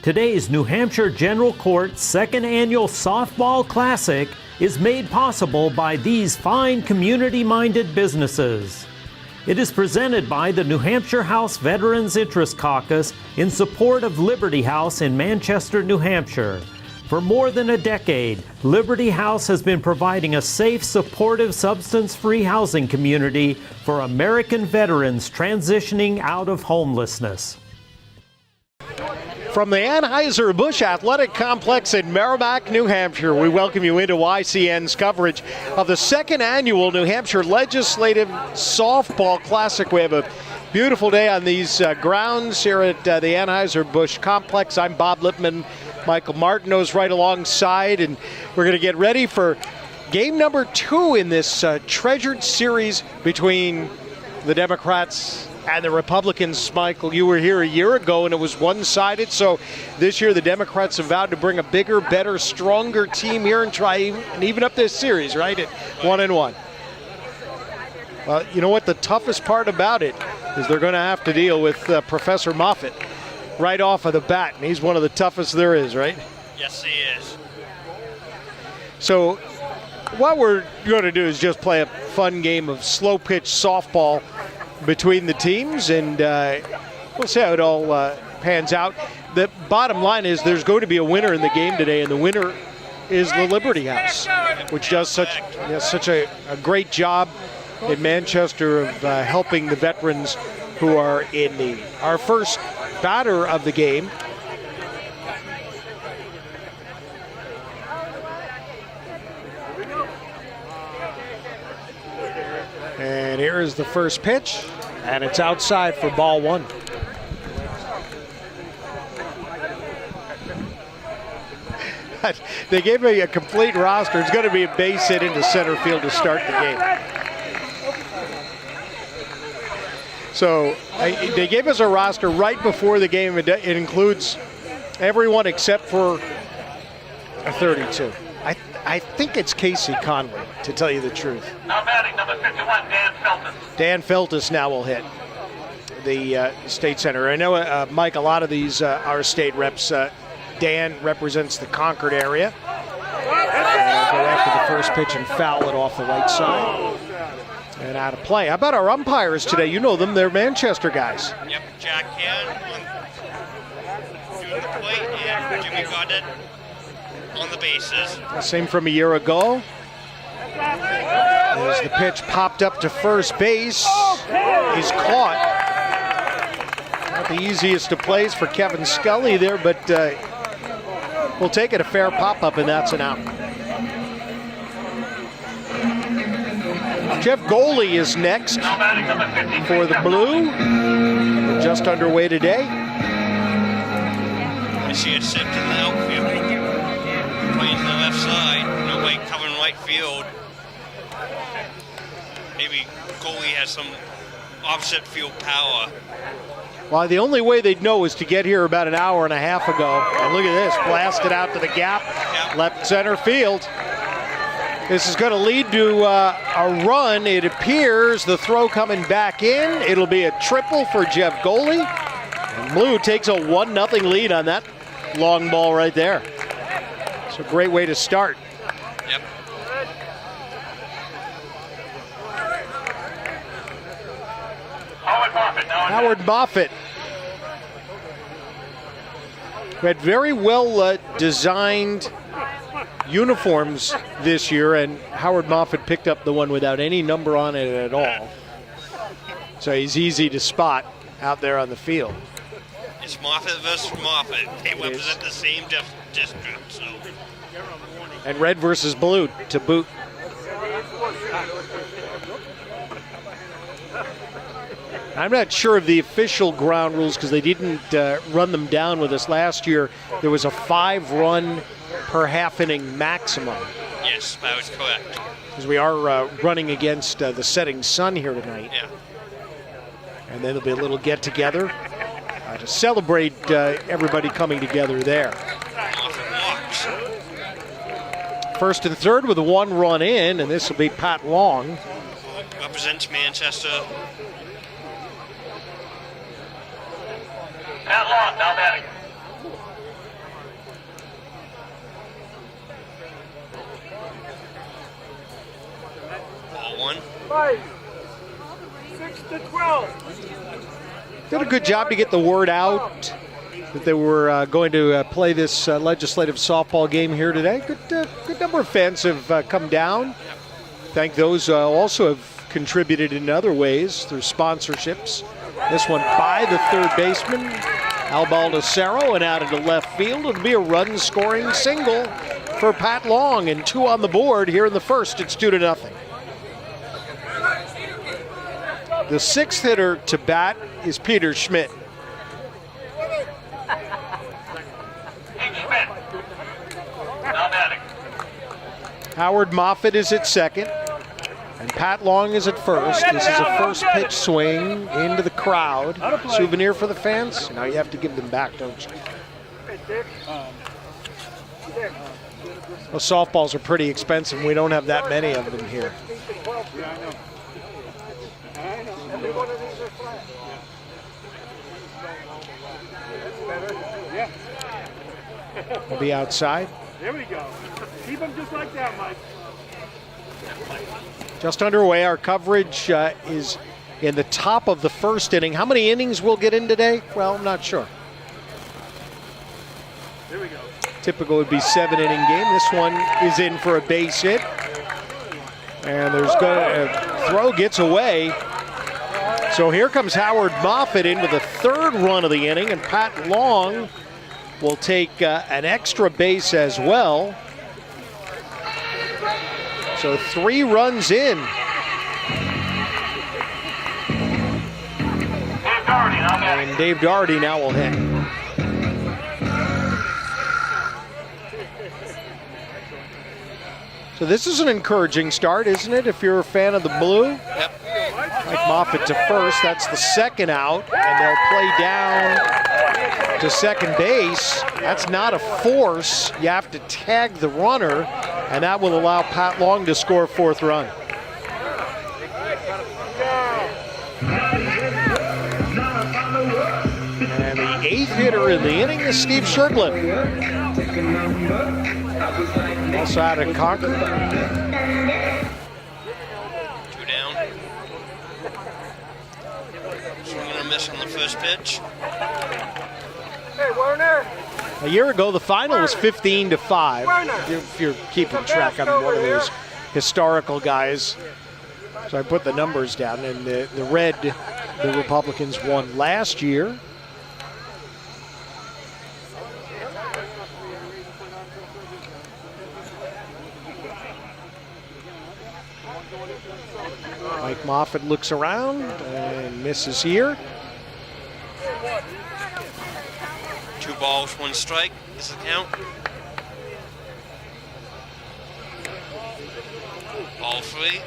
Today's New Hampshire General Court Second Annual Softball Classic is made possible by these fine community-minded businesses. It is presented by the New Hampshire House Veterans Interest Caucus in support of Liberty House in Manchester, New Hampshire. For more than a decade, Liberty House has been providing a safe, supportive, substance-free housing community for American veterans transitioning out of homelessness. From the Anheuser-Busch Athletic Complex in Merrimack, New Hampshire, we welcome you into ICN's coverage of the second annual New Hampshire Legislative Softball Classic. We have a beautiful day on these grounds here at the Anheuser-Busch Complex. I'm Bob Lippman. Michael Martineau's right alongside, and we're going to get ready for game number 2 in this treasured series between the Democrats and the Republicans. Michael, you were here a year ago and it was one-sided, so this year the Democrats have vowed to bring a bigger, better, stronger team here and try and even up this series, right, at 1-1. Well, you know what the toughest part about it is they're going to have to deal with Professor Moffitt right off of the bat, and he's one of the toughest there is, right? Yes, he is. So what we're going to do is just play a fun game of slow pitch softball between the teams, and we'll see how it all pans out. The bottom line is there's going to be a winner in the game today, and the winner is the Liberty House, which does such a great job in Manchester of helping the veterans who are in need. Our first batter of the game and here is the first pitch, and it's outside for ball 1. They gave me a complete roster. It's going to be a base hit into center field to start the game. So they gave us a roster right before the game. It includes everyone except for a 32. I think it's Casey Conley, to tell you the truth. Now batting number 51, Dan Feltus. Dan Feltus now will hit the state center. I know, Mike, a lot of these are state reps. Dan represents the Concord area. And go after the first pitch and foul it off the right side. And out of play. How about our umpires today? You know them. They're Manchester guys. Yep, Jack Han doing the plate, and Jimmy Goddard on the bases. Same from a year ago. As the pitch popped up to first base, he's caught. Not the easiest of plays for Kevin Scully there, but we'll take it, a fair pop-up, and that's an out. Jeff Goley is next for the Blue. We're just underway today. I see it set in the outfield. Playing to the left side. Nobody covering right field. Maybe Goley has some offset field power. Well, the only way they'd know is to get here about an hour and a half ago. And look at this, blasted out to the gap, left center field. This is going to lead to a run. It appears the throw coming back in. It'll be a triple for Jeff Goley. And Blue takes a 1-0 lead on that long ball right there. It's a great way to start. Yep. Howard Moffitt. We had very well designed uniforms this year, and Howard Moffitt picked up the one without any number on it at all. So he's easy to spot out there on the field. It's Moffitt versus Moffitt. They represent the same district, so. And red versus blue to boot. I'm not sure of the official ground rules because they didn't run them down with us last year. There was a 5-run per half inning maximum. Yes, that was correct. Because we are running against the setting sun here tonight. Yeah. And then there'll be a little get together to celebrate everybody coming together there. First and third with a 1-run in, and this will be Pat Long. Represents Manchester. Pat Long now batting. 5, 6 to 12. Did a good job to get the word out that they were going to play this legislative softball game here today. Good number of fans have come down. Thank those also have contributed in other ways through sponsorships. This one by the third baseman, Al Baldacero, and out into left field. It'll be a run-scoring single for Pat Long, and 2 on the board here in the first. It's 2-0. The 6th hitter to bat is Peter Schmidt. Howard Moffitt is at second, and Pat Long is at first. This is a first pitch swing into the crowd. Souvenir for the fans? Now you have to give them back, don't you? Well, softballs are pretty expensive. We don't have that many of them here. We'll be outside. There we go. Keep them just like that, Mike. Just underway. Our coverage is in the top of the first inning. How many innings we'll get in today? Well, I'm not sure. There we go. Typical would be 7-inning game. This one is in for a base hit. And there's throw gets away. So here comes Howard Moffitt into the 3rd run of the inning, and Pat Long will take an extra base as well. So 3 runs in. And Dave Doherty now will hit. So this is an encouraging start, isn't it, if you're a fan of the blue? Yep. Mike Moffitt to first. That's the 2nd out, and they'll play down to second base. That's not a force. You have to tag the runner, and that will allow Pat Long to score a 4th run. And the 8th hitter in the inning is Steve Shurtleff. Also out of Concord. 2 down. Swing and a miss on the first pitch. Hey, Werner. A year ago, the final was 15-5. If you're keeping track, I'm one of those historical guys. So I put the numbers down, and the red, the Republicans won last year. Mike Moffitt looks around and misses here. 2 balls, 1 strike. This is the count. Ball 3.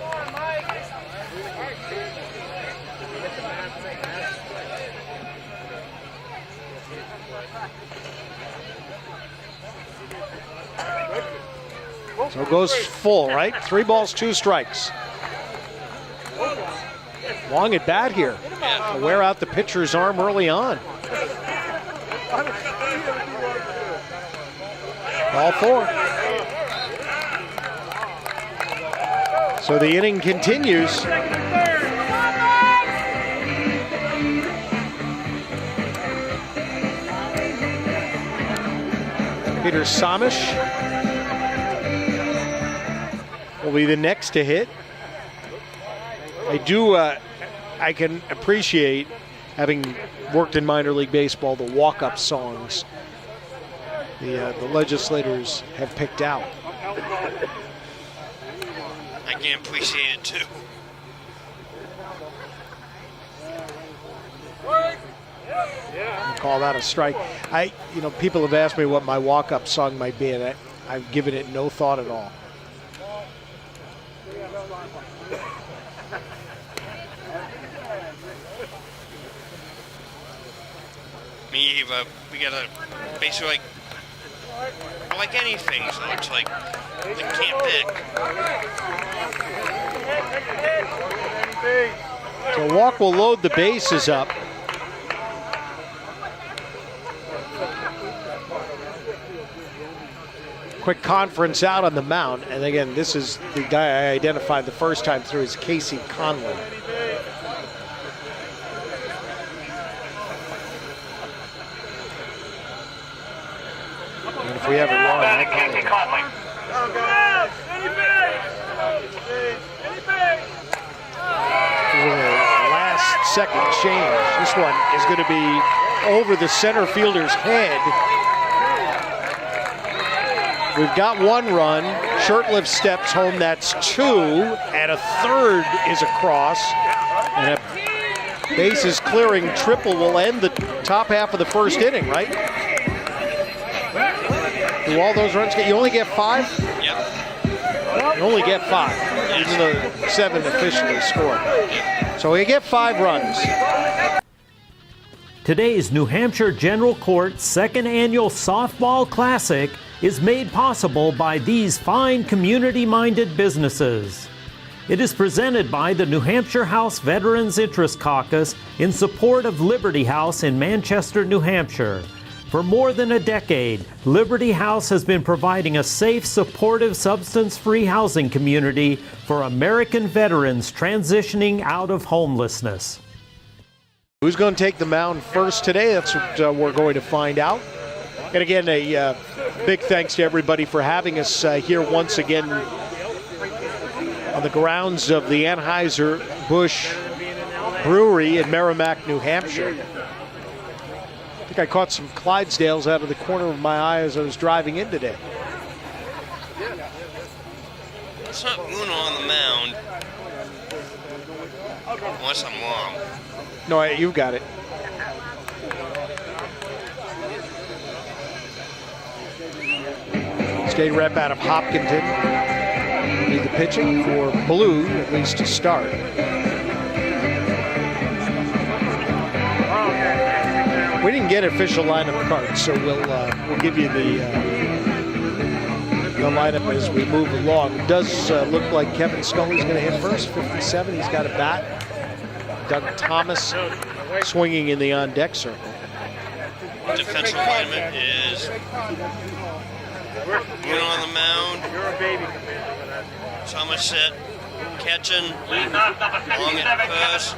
So it goes full, right? 3 balls, 2 strikes. Long at bat here. Yeah. To wear out the pitcher's arm early on. Ball 4. So the inning continues. Peter Samish will be the next to hit. I can appreciate, having worked in minor league baseball, the walk-up songs the legislators have picked out. I can appreciate it too. Call that a strike. People have asked me what my walk-up song might be, and I've given it no thought at all. Me either. We gotta basically like anything, so it's like they can't pick. So walk will load the bases up. Quick conference out on the mound. And again, this is the guy I identified the first time through is Casey Conley. And if we have it wrong, I apologize. Last second change. This one is going to be over the center fielder's head. We've got one run. Shurtleff steps home. That's two. And a third is across. And a bases clearing triple will end the top half of the first inning, right? Do all those runs get? You only get 5? Yep. You only get 5, even though 7 officially scored. So we get 5 runs. Today's New Hampshire General Court Second Annual Softball Classic is made possible by these fine community-minded businesses. It is presented by the New Hampshire House Veterans Interest Caucus in support of Liberty House in Manchester, New Hampshire. For more than a decade, Liberty House has been providing a safe, supportive, substance-free housing community for American veterans transitioning out of homelessness. Who's going to take the mound first today? That's what we're going to find out. And again, a big thanks to everybody for having us here once again on the grounds of the Anheuser-Busch Brewery in Merrimack, New Hampshire. I think I caught some Clydesdales out of the corner of my eye as I was driving in today. It's not Uno on the mound. Unless I'm wrong. No, you got it. State rep out of Hopkinton. Need the pitching for Blue, at least to start. We didn't get official lineup cards, so we'll give you the lineup as we move along. It does look like Kevin Scully's going to hit first, 57. He's got a bat. Doug Thomas swinging in the on-deck circle. Defensive lineman is Bruno on the mound. Somerset catching. Long at first.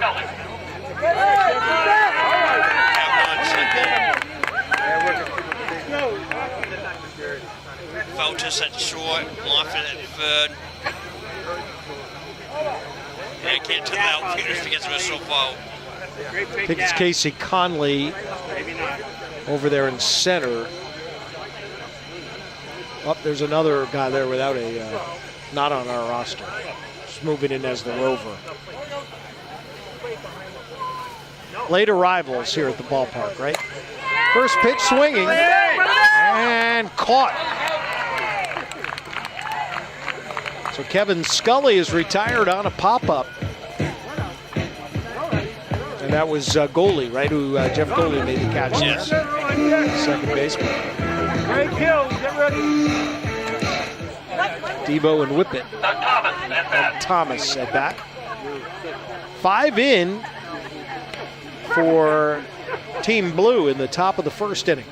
Feltus at short, Moffitt at third. Yeah, I can't tell the outfielders because it was so far. I think it's Casey Conley over there in center. Oh, there's another guy there without a, not on our roster. Just moving in as the rover. Late arrivals here at the ballpark, right? First pitch swinging and caught. So Kevin Scully is retired on a pop-up. And that was Goalie, right? Who Jeff Goalie made the catch. Yes. Second baseman. Great kill, get ready. Debo and Whippet. And Thomas at bat. 5 in for Team Blue in the top of the first inning.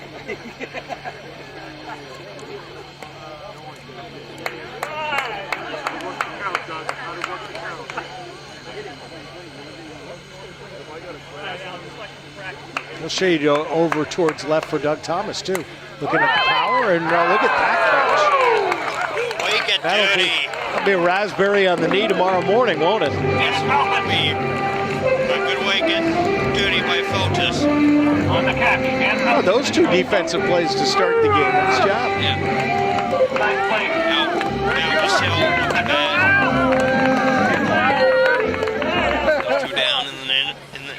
We'll shade over towards left for Doug Thomas too. Looking at the power and look at that catch. Wake it dirty. That'll be a raspberry on the knee tomorrow morning, won't it? Yes, will be a good wake it dirty by Feltus. On the catch. Oh, those 2 defensive plays to start the game. Nice job. Yeah. Now just held the bat. 2 down in the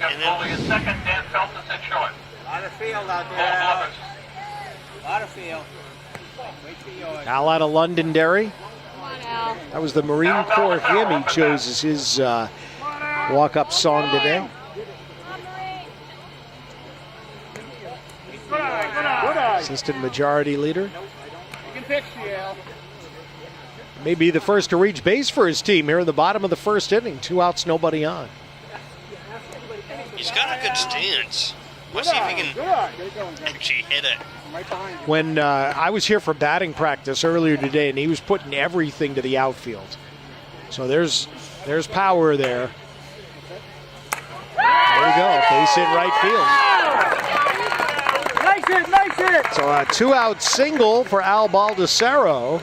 Second, Dan Feltus at short. A lot of field out there, Al. A lot of field. Wait for yours. Al out of Londonderry. Come on, Al. That was the Marine Corps hymn he chose as his walk-up song today. Assistant majority leader. You can pitch, Al. May be the first to reach base for his team here in the bottom of the first inning. 2 outs, nobody on. He's got a good stance. Let's see if he can actually hit it. When I was here for batting practice earlier today, and he was putting everything to the outfield. So there's power there. There we go, base hit right field. Nice hit. So a 2-out single for Al Baldessaro.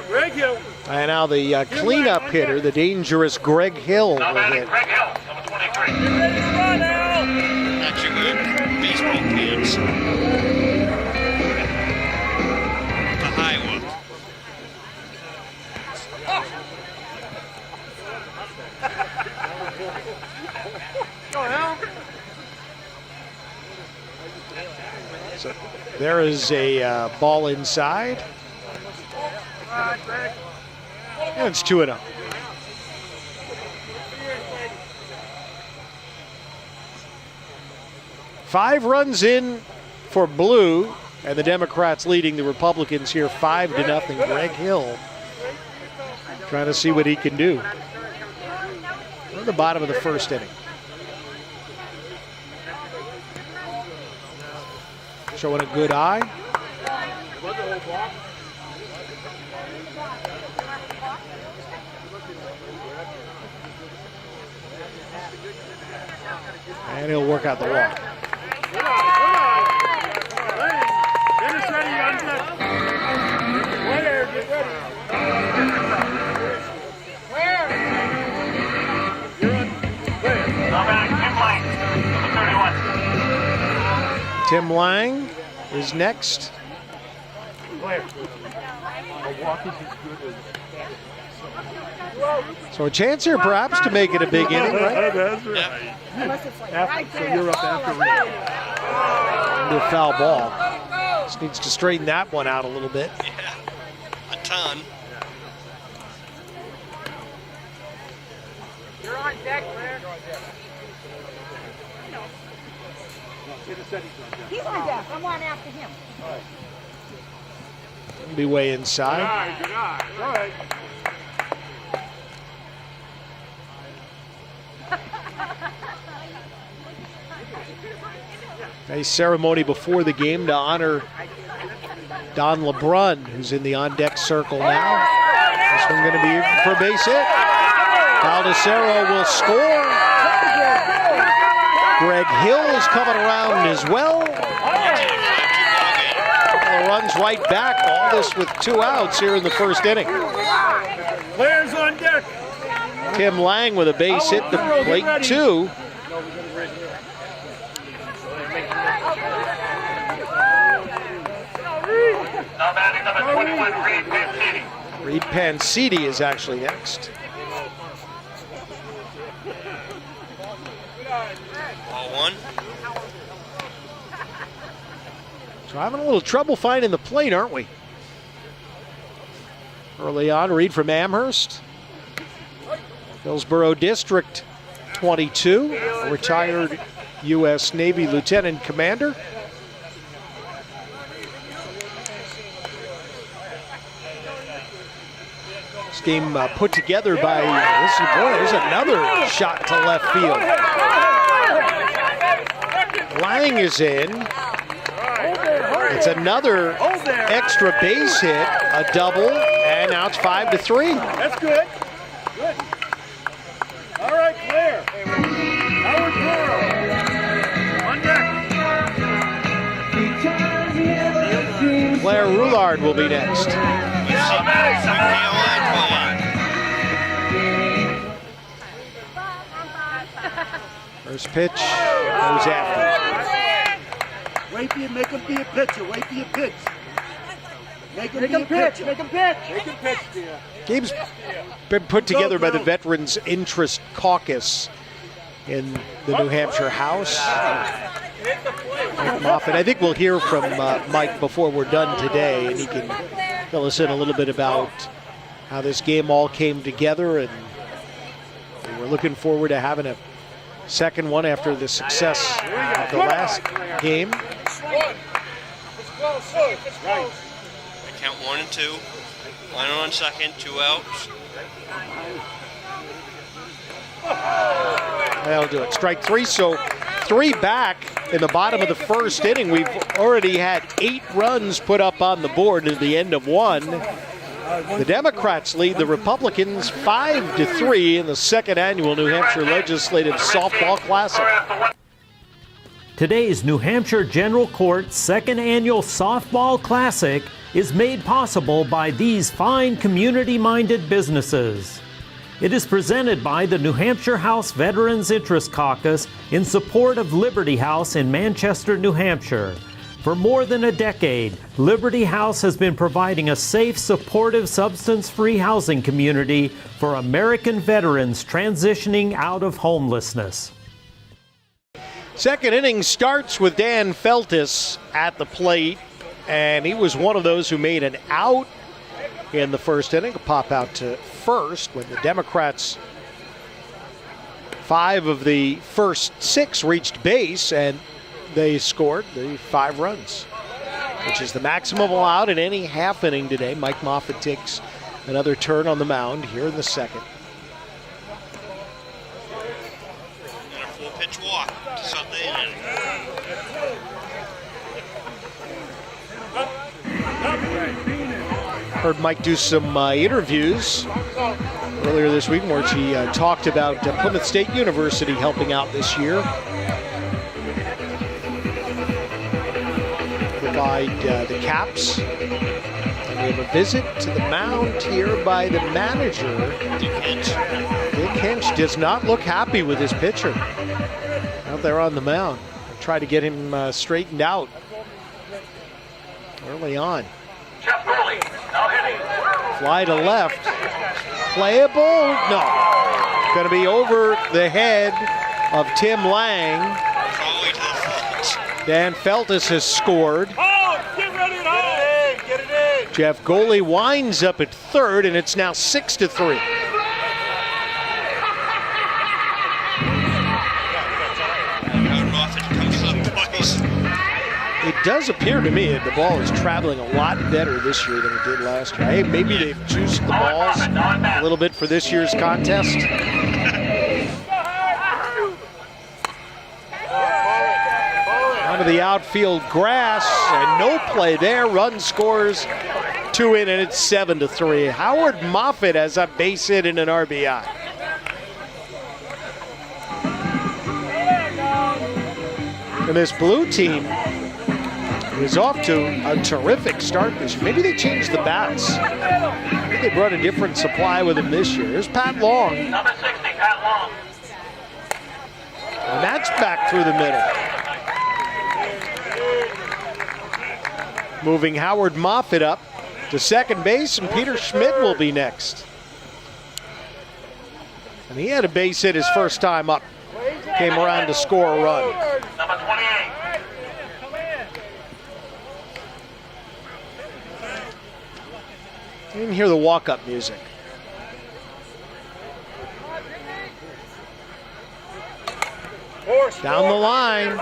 Greg Hill. And now the cleanup hitter, the dangerous Greg Hill, Now will batting hit. Greg Hill, number 23. Actually good baseball pants. The high one. So there is a ball inside. And it's 2-0. Five runs in for Blue, and the Democrats leading the Republicans here 5-0. Greg Hill trying to see what he can do. We're at the bottom of the first inning. Showing a good eye. And he'll work out the walk. Dennis ready on deck. Player, get ready. Now batting Tim Lang, number 31. Tim Lang is next. So a chance here perhaps to make it a big inning, right? That's right. So you're up after Into a foul ball. Just needs to straighten that one out a little bit. Yeah, a ton. You're on deck, Blair. He's on deck. I'm on after him. Be way inside. Good eye. All right. Nice ceremony before the game to honor Don LeBrun, who's in the on-deck circle now. This one going to be for a base hit. Baldessaro will score. Greg Hill is coming around as well. Runs right back. All this with 2 outs here in the first inning. Players on deck. Tim Lang with a base hit to plate 2. Now batting number 21, Reed Mancini. Reed Panciti is actually next. Ball one. So having a little trouble finding the plate, aren't we? Early on, Reed from Amherst. Hillsborough District 22, a retired U.S. Navy Lieutenant Commander. This game put together by, there's another shot to left field. Lang is in. It's another extra base hit, a double, and now it's 5-3. That's good. Good. All right, clear. Howard Toro. On deck. Blair Roulard will be next. First pitch goes after. Wait for you, make him be a pitcher. Wait for your pitch. Make him be a pitch. pitcher. Make him pitch. Make him pitch, dear. Game's been put together by the Veterans Interest Caucus in the New Hampshire House. Mike Moffat. I think we'll hear from Mike before we're done today, and he can fill us in a little bit about how this game all came together, and we're looking forward to having a second one after the success of the last game. I count 1 and 2. Line on second, 2 outs. That'll do it. Strike 3. So 3 back in the bottom of the first inning. We've already had 8 runs put up on the board at the end of 1. The Democrats lead the Republicans 5-3 in the second annual New Hampshire Legislative Softball Classic. Today's New Hampshire General Court Second Annual Softball Classic is made possible by these fine community-minded businesses. It is presented by the New Hampshire House Veterans Interest Caucus in support of Liberty House in Manchester, New Hampshire. For more than a decade, Liberty House has been providing a safe, supportive, substance-free housing community for American veterans transitioning out of homelessness. Second inning starts with Dan Feltis at the plate, and he was one of those who made an out in the first inning, a pop out to first when the Democrats, 5 of the first 6 reached base, and they scored the 5 runs, which is the maximum allowed in any half inning today. Mike Moffitt takes another turn on the mound here in the second. And a 4-pitch walk to start the inning. Heard Mike do some interviews earlier this week in which he talked about Plymouth State University helping out this year. Provide the caps. And we have a visit to the mound here by the manager. Dick Hinch does not look happy with his pitcher out there on the mound. Try to get him straightened out early on. Jeff Gurley, now hitting. Fly to left. Playable? No. Going to be over the head of Tim Lang. All the way to the front. Dan Feltis has scored. Oh, get ready to get it in. Jeff Goley winds up at third, and it's now 6-3. Howard Moffitt comes up twice. It does appear to me that the ball is traveling a lot better this year than it did last year. Hey, maybe they've juiced the balls a little bit for this year's contest. Onto the outfield grass, and no play there. Run scores, 2 in, and it's 7-3. Howard Moffitt has a base hit and an RBI. And this blue team is off to a terrific start this year. Maybe they changed the bats. Maybe they brought a different supply with them this year. Here's Pat Long. Number 60, Pat Long. And that's back through the middle. Moving Howard Moffitt up to second base, and Peter Schmidt will be next. And he had a base hit his first time up. Came around to score a run. Number 28. You didn't hear the walk-up music. Down the line.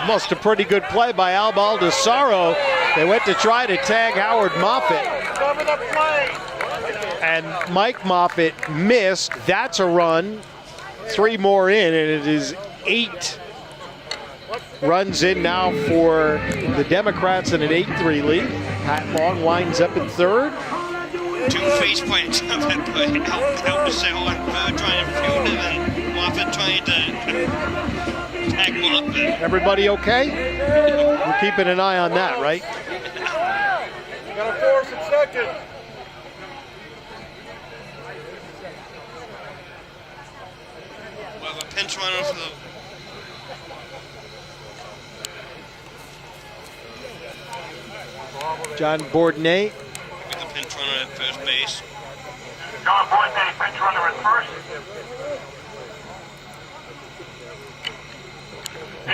Almost a pretty good play by Al Baldessaro. They went to try to tag Howard Moffitt. Cover the play. And Mike Moffitt missed. That's a run. 3 more in, and it is 8 runs in now for the Democrats in an 8-3 lead. Pat Long winds up in third. 2 face plants of it, but help to say on trying to field it, and Moffitt trying to tag Moffitt. Everybody okay? We're keeping an eye on that, right? Got a force in second. Well, a pinch runner for the John Bourdonnais. with the pinch runner at first base. John Boydney, pinch runner at first.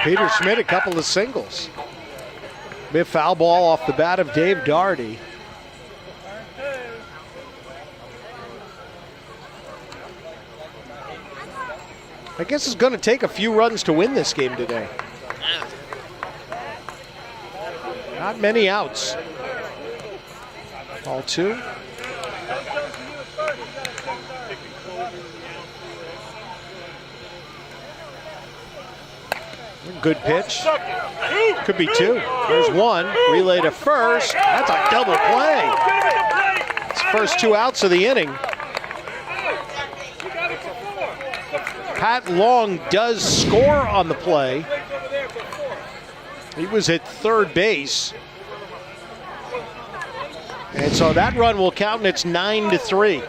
Peter Schmidt, a couple of singles. Big foul ball off the bat of Dave Daugherty. I guess it's going to take a few runs to win this game today. Yeah. Not many outs. Ball 2. Good pitch. Could be two. There's one. Relay to first. That's a double play. It's first 2 outs of the inning. Pat Long does score on the play. He was at third base. And so that run will count, and it's 9-3.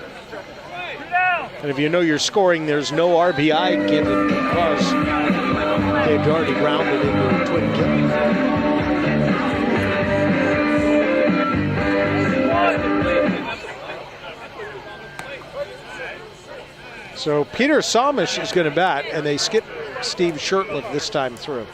And if you know you're scoring, there's no RBI given because they've already grounded into a twin kill. So Peter Samish is going to bat, and they skip Steve Shurtleff this time through.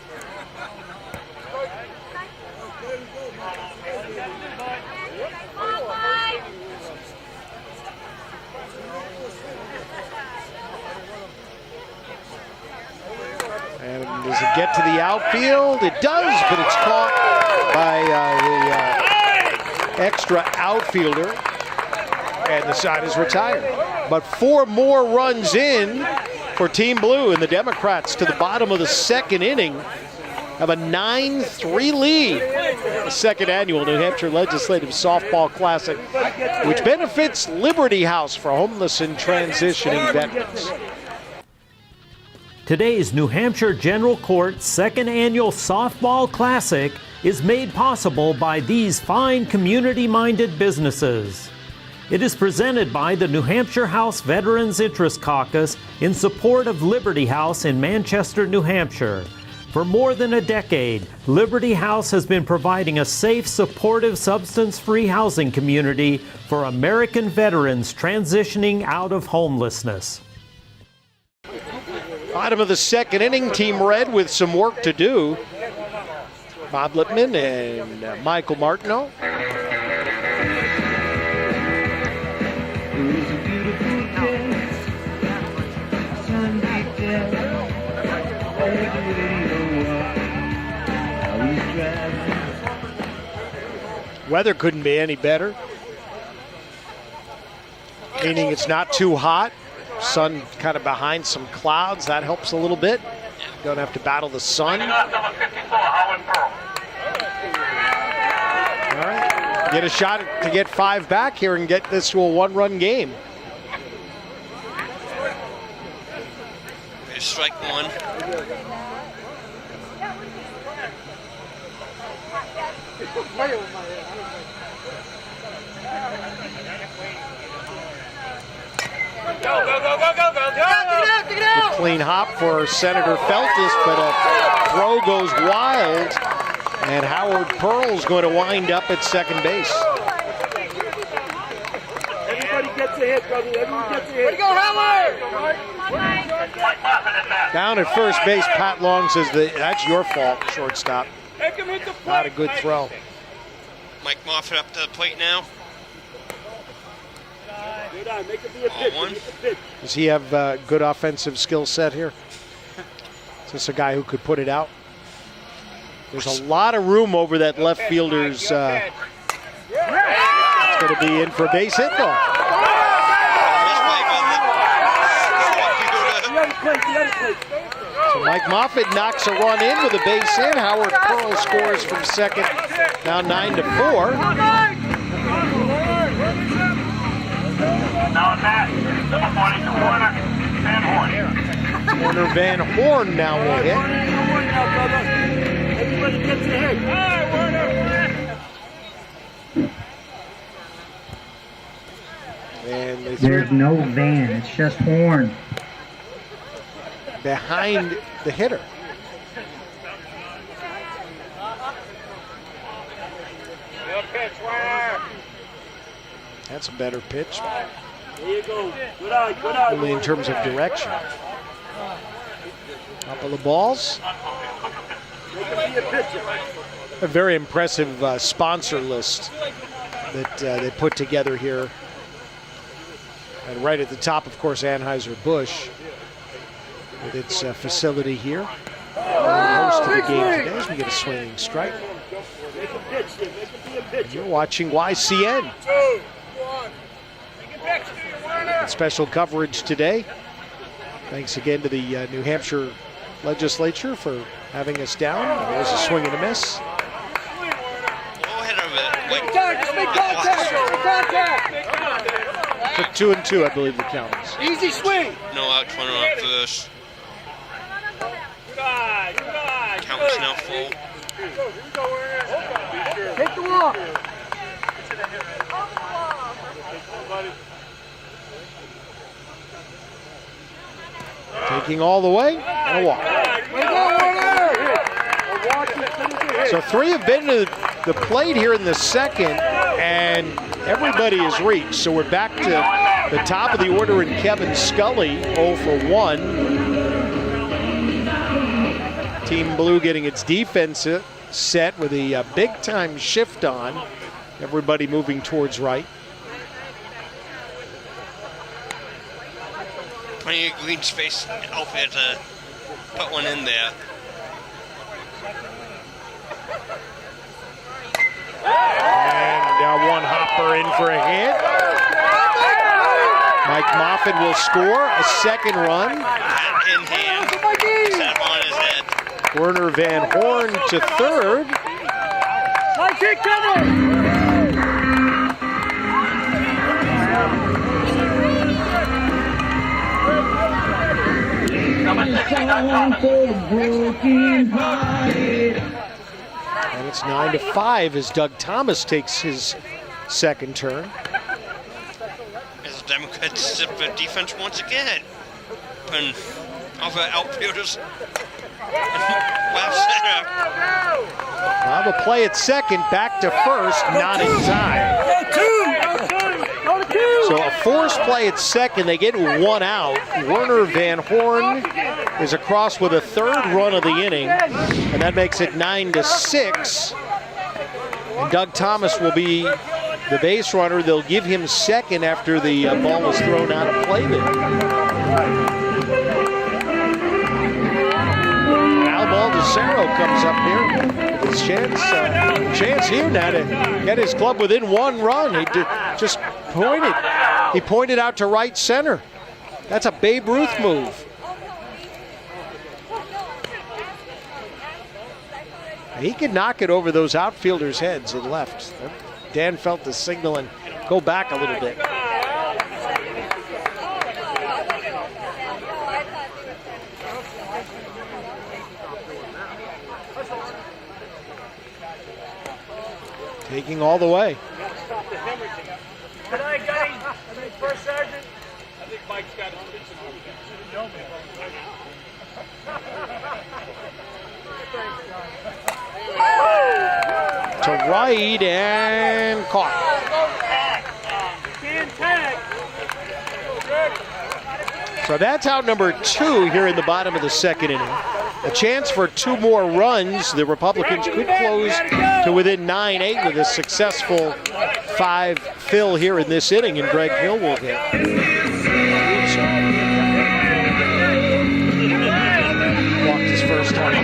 And does it get to the outfield? It does, but it's caught by the extra outfielder, and the side is retired. But 4 more runs in for Team Blue, and the Democrats to the bottom of the second inning have a 9-3 lead. The second annual New Hampshire Legislative Softball Classic, which benefits Liberty House for homeless and transitioning veterans. Today's New Hampshire General Court Second Annual Softball Classic is made possible by these fine community-minded businesses. It is presented by the New Hampshire House Veterans Interest Caucus in support of Liberty House in Manchester, New Hampshire. For more than a decade, Liberty House has been providing a safe, supportive, substance-free housing community for American veterans transitioning out of homelessness. Bottom of the second inning, Team Red with some work to do. Bob Lippman and Michael Martineau. Weather couldn't be any better, meaning it's not too hot. Sun kind of behind some clouds. That helps a little bit. Don't have to battle the sun. All right. Get a shot to get 5 back here and get this to a 1-run game. There's strike one. Good clean hop for Senator Feltus, but a throw goes wild, and Howard Pearl's going to wind up at second base. Everybody gets a hit, brother. Everyone gets a hit. Way to go, Howard! Down at first base, Pat Long says that's your fault, shortstop. Not a good throw. Mike Moffett up to the plate now. Make it be a pitch. One. Does he have good offensive skill set here? Is this a guy who could put it out? There's a lot of room over that left fielder's. It's going to be in for a base hit, though. So Mike Moffett knocks a run in with a base hit. Howard Pearl scores from second, now 9-4. Now at bat, number 42, Warner Van Horn. Warner Van Horn now will hit. Everybody gets a hit. And There's no Van, it's just Horn. Behind the hitter. That's a better pitch. There you go. Good eye, good eye. Only in terms of direction. Couple of balls. Make it be a pitcher. A very impressive sponsor list that they put together here. And right at the top, of course, Anheuser-Busch with its facility here. Host of the game today as we get a swinging strike. Make a pitch here. Make it be a pitcher. You're watching YCN. Special coverage today. Thanks again to the New Hampshire legislature for having us down. There's a swing and a miss. Go ahead of it. Like, Just make contact! Make contact! For 2 and 2, I believe the count is. Easy swing! no out, runner up first. Count is now full. Take the walk! Taking all the way, and a walk. So 3 have been to the plate here in the second, and everybody has reached. So we're back to the top of the order in Kevin Scully, 0 for 1. Team Blue getting its defense set with a big-time shift on. Everybody moving towards right. Plenty of green space out there to put one in there. And one hopper in for a hit. Mike Moffitt will score a second run. Hat in hand. Set on his head. Werner Van Horn to third. Take cover! And it's 9-5 as Doug Thomas takes his second turn. As the Democrats zip their defense once again. And other outfielders. Left center. Now the play at second, back to first, not in time. So a forced play at second, they get 1 out. Werner Van Horn is across with a third run of the inning, and that makes it 9-6. And Doug Thomas will be the base runner. They'll give him second after the ball is thrown out of play there. Al Baldessaro comes up here with his chance here now to get his club within 1 run. He just pointed. He pointed out to right center. That's a Babe Ruth move. He could knock it over those outfielders' heads and left. Dan felt the signal and go back a little bit. Taking all the way. Good night, guys. First sergeant. I think Mike's got his kitchen on. To right and caught. So that's out number 2 here in the bottom of the second inning. A chance for 2 more runs. The Republicans could close to within 9-8 with a successful 5 fill here in this inning, and Greg Hill will hit. Walked his first time.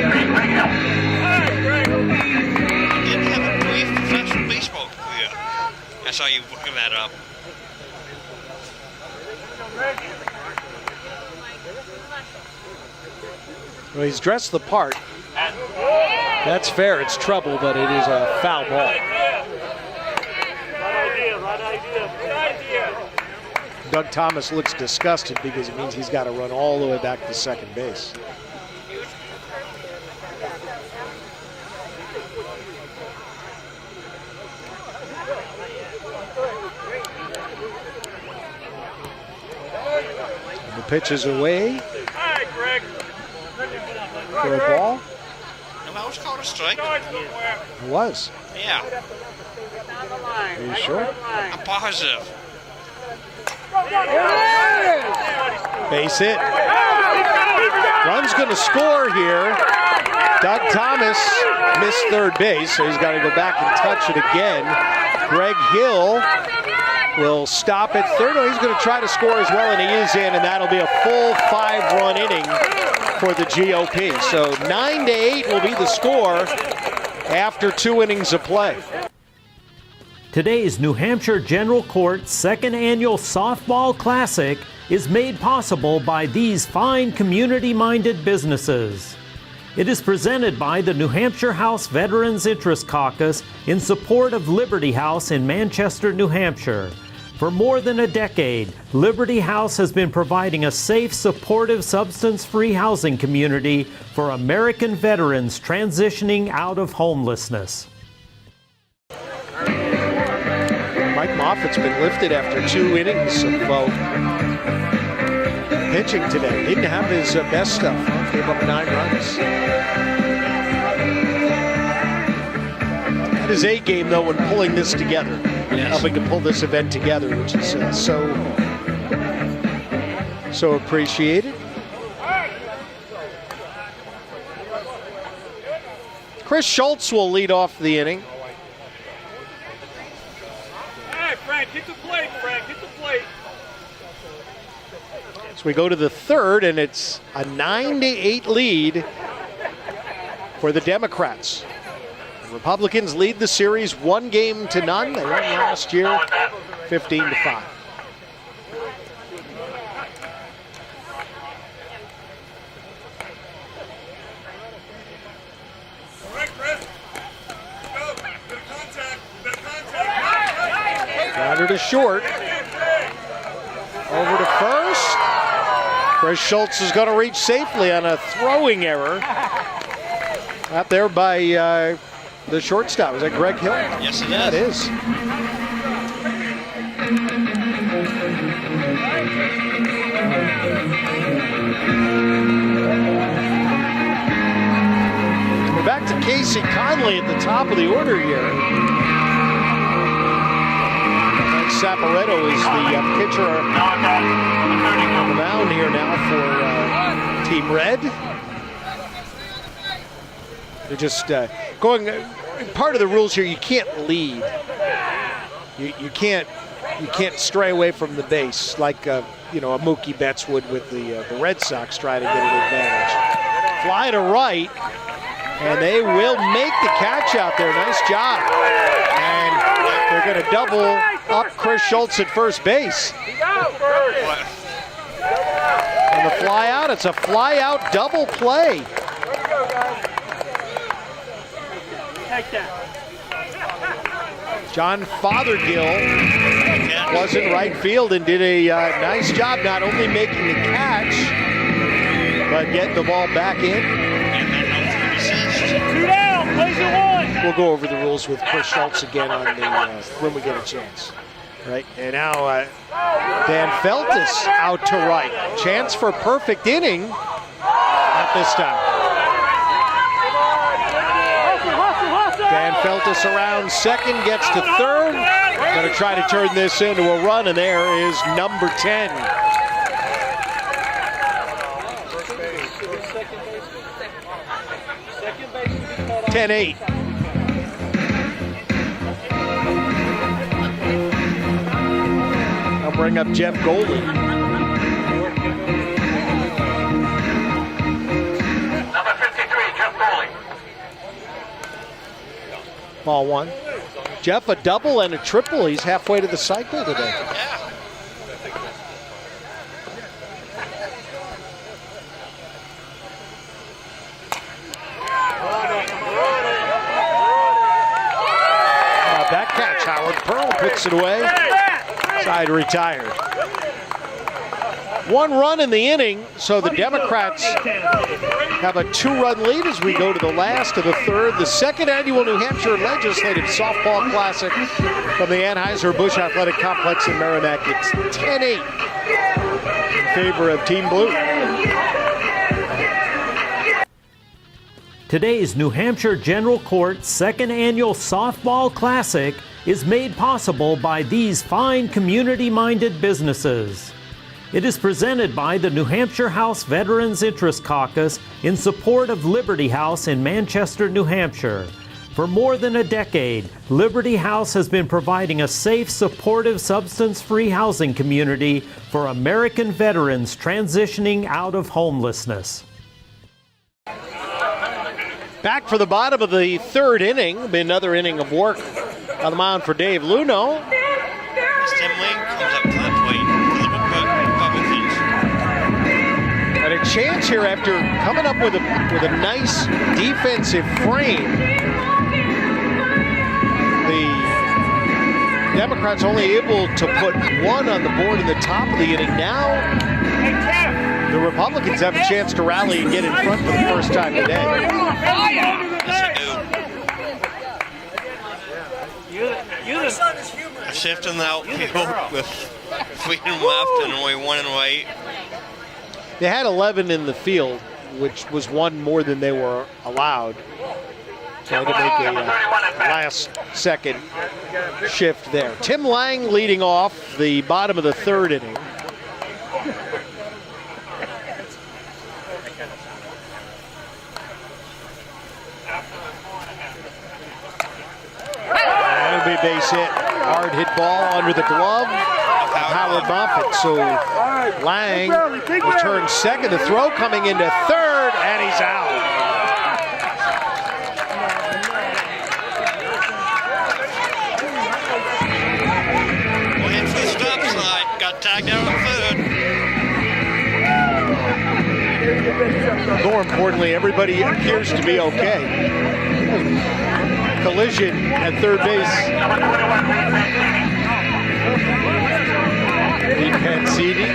Didn't have a brief professional baseball career. I saw you looking that up. Well, he's dressed the part. That's fair. It's trouble, but it is a foul ball. Doug Thomas looks disgusted because it means he's got to run all the way back to second base. And the pitch is away for a ball. No, that was called a strike. It was. Yeah, Are you sure? I'm positive. Base hit. Run's going to score here. Doug Thomas missed third base, so he's got to go back and touch it again. Greg Hill will stop at third. Oh, he's going to try to score as well, and he is in, and that'll be a full 5-run inning for the GOP. So 9-8 will be the score after 2 innings of play. Today's New Hampshire General Court Second Annual Softball Classic is made possible by these fine community-minded businesses. It is presented by the New Hampshire House Veterans Interest Caucus in support of Liberty House in Manchester, New Hampshire. For more than a decade, Liberty House has been providing a safe, supportive, substance-free housing community for American veterans transitioning out of homelessness. Mike Moffat's been lifted after 2 innings of pitching today. Didn't have his best stuff. Gave up 9 runs. Had his A game, though, when pulling this together. Helping to pull this event together, which is so appreciated. Chris Schultz will lead off the inning. Hey, Frank, hit the plate, Frank, hit the plate. As we go to the third, and it's a 9-8 lead for the Democrats. The Republicans lead the series 1-0. They won last year, 15-5. Grounded to short. Over to first. Chris Schultz is going to reach safely on a throwing error. Out there by the shortstop. Is that Greg Hill? Yes, it is. Yeah, it is. We're back to Casey Conley at the top of the order here. Frank Saporetto is the pitcher on the mound here now for Team Red. They're just going. Part of the rules here, you can't lead. You can't stray away from the base like a Mookie Betts would with the Red Sox trying to get an advantage. Fly to right, and they will make the catch out there. Nice job. And they're going to double up Chris Schultz at first base. And the fly out. It's a fly out double play. John Fothergill was in right field and did a nice job not only making the catch, but getting the ball back in. Two down, plays it 1. We'll go over the rules with Chris Schultz again on the when we get a chance. Right, and now Dan Feltus out to right. Chance for perfect inning. Not this time. Dan Feltus around second, gets to third. Going to try to turn this into a run, and there is number 10. (10-8). I'll bring up Jeff Golden. Number 53, Jeff Foley. Ball 1. Jeff, a double and a triple. He's halfway to the cycle today. That catch, Howard Pearl puts it away. Side retired. 1 run in the inning, so the Democrats have a 2-run lead as we go to the last of the third. The second annual New Hampshire Legislative Softball Classic from the Anheuser-Busch Athletic Complex in Merrimack. It's 10-8 in favor of Team Blue. Today's New Hampshire General Court Second Annual Softball Classic is made possible by these fine community-minded businesses. It is presented by the New Hampshire House Veterans Interest Caucus in support of Liberty House in Manchester, New Hampshire. For more than a decade, Liberty House has been providing a safe, supportive, substance-free housing community for American veterans transitioning out of homelessness. Back for the bottom of the third inning. Another inning of work on the mound for Dave Luno. Tim Ling comes up to the plate for the Republicans. chance here after coming up with a nice defensive frame. The Democrats only able to put one on the board in the top of the inning. Now the Republicans have a chance to rally and get in front for the first time today. Shifting the outfield with 3 and left and only 1 and right. They had 11 in the field, which was one more than they were allowed. Trying to make a last-second shift there. Tim Lang leading off the bottom of the third inning. That'll be a base hit. Hard hit ball under the glove of Howard Moffitt. So Lang returns second. The throw coming into third, and he's out. Went for the stop side. Got tagged out on third. More importantly, everybody appears to be okay. Collision at third base. Lee Pansidi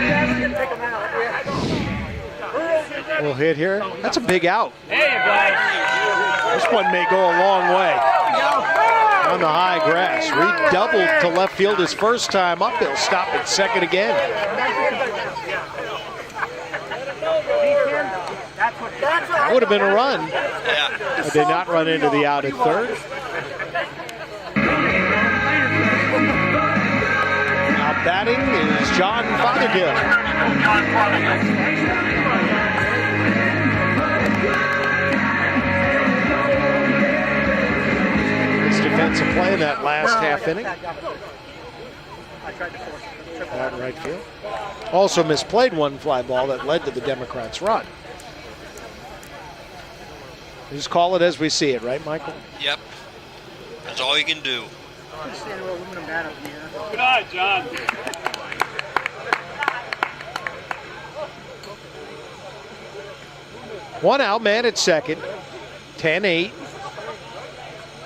will hit here. That's a big out. This one may go a long way on the high grass. Reed doubled to left field his first time up. He'll stop at second again. That would have been a run. But they not run into the out at third. Now batting is John Fothergill. His defensive play in that last half inning. Out in right field. Also misplayed one fly ball that led to the Democrats' run. Just call it as we see it, right, Michael? Yep. That's all you can do. Good night, John. One out, man at second. 10-8.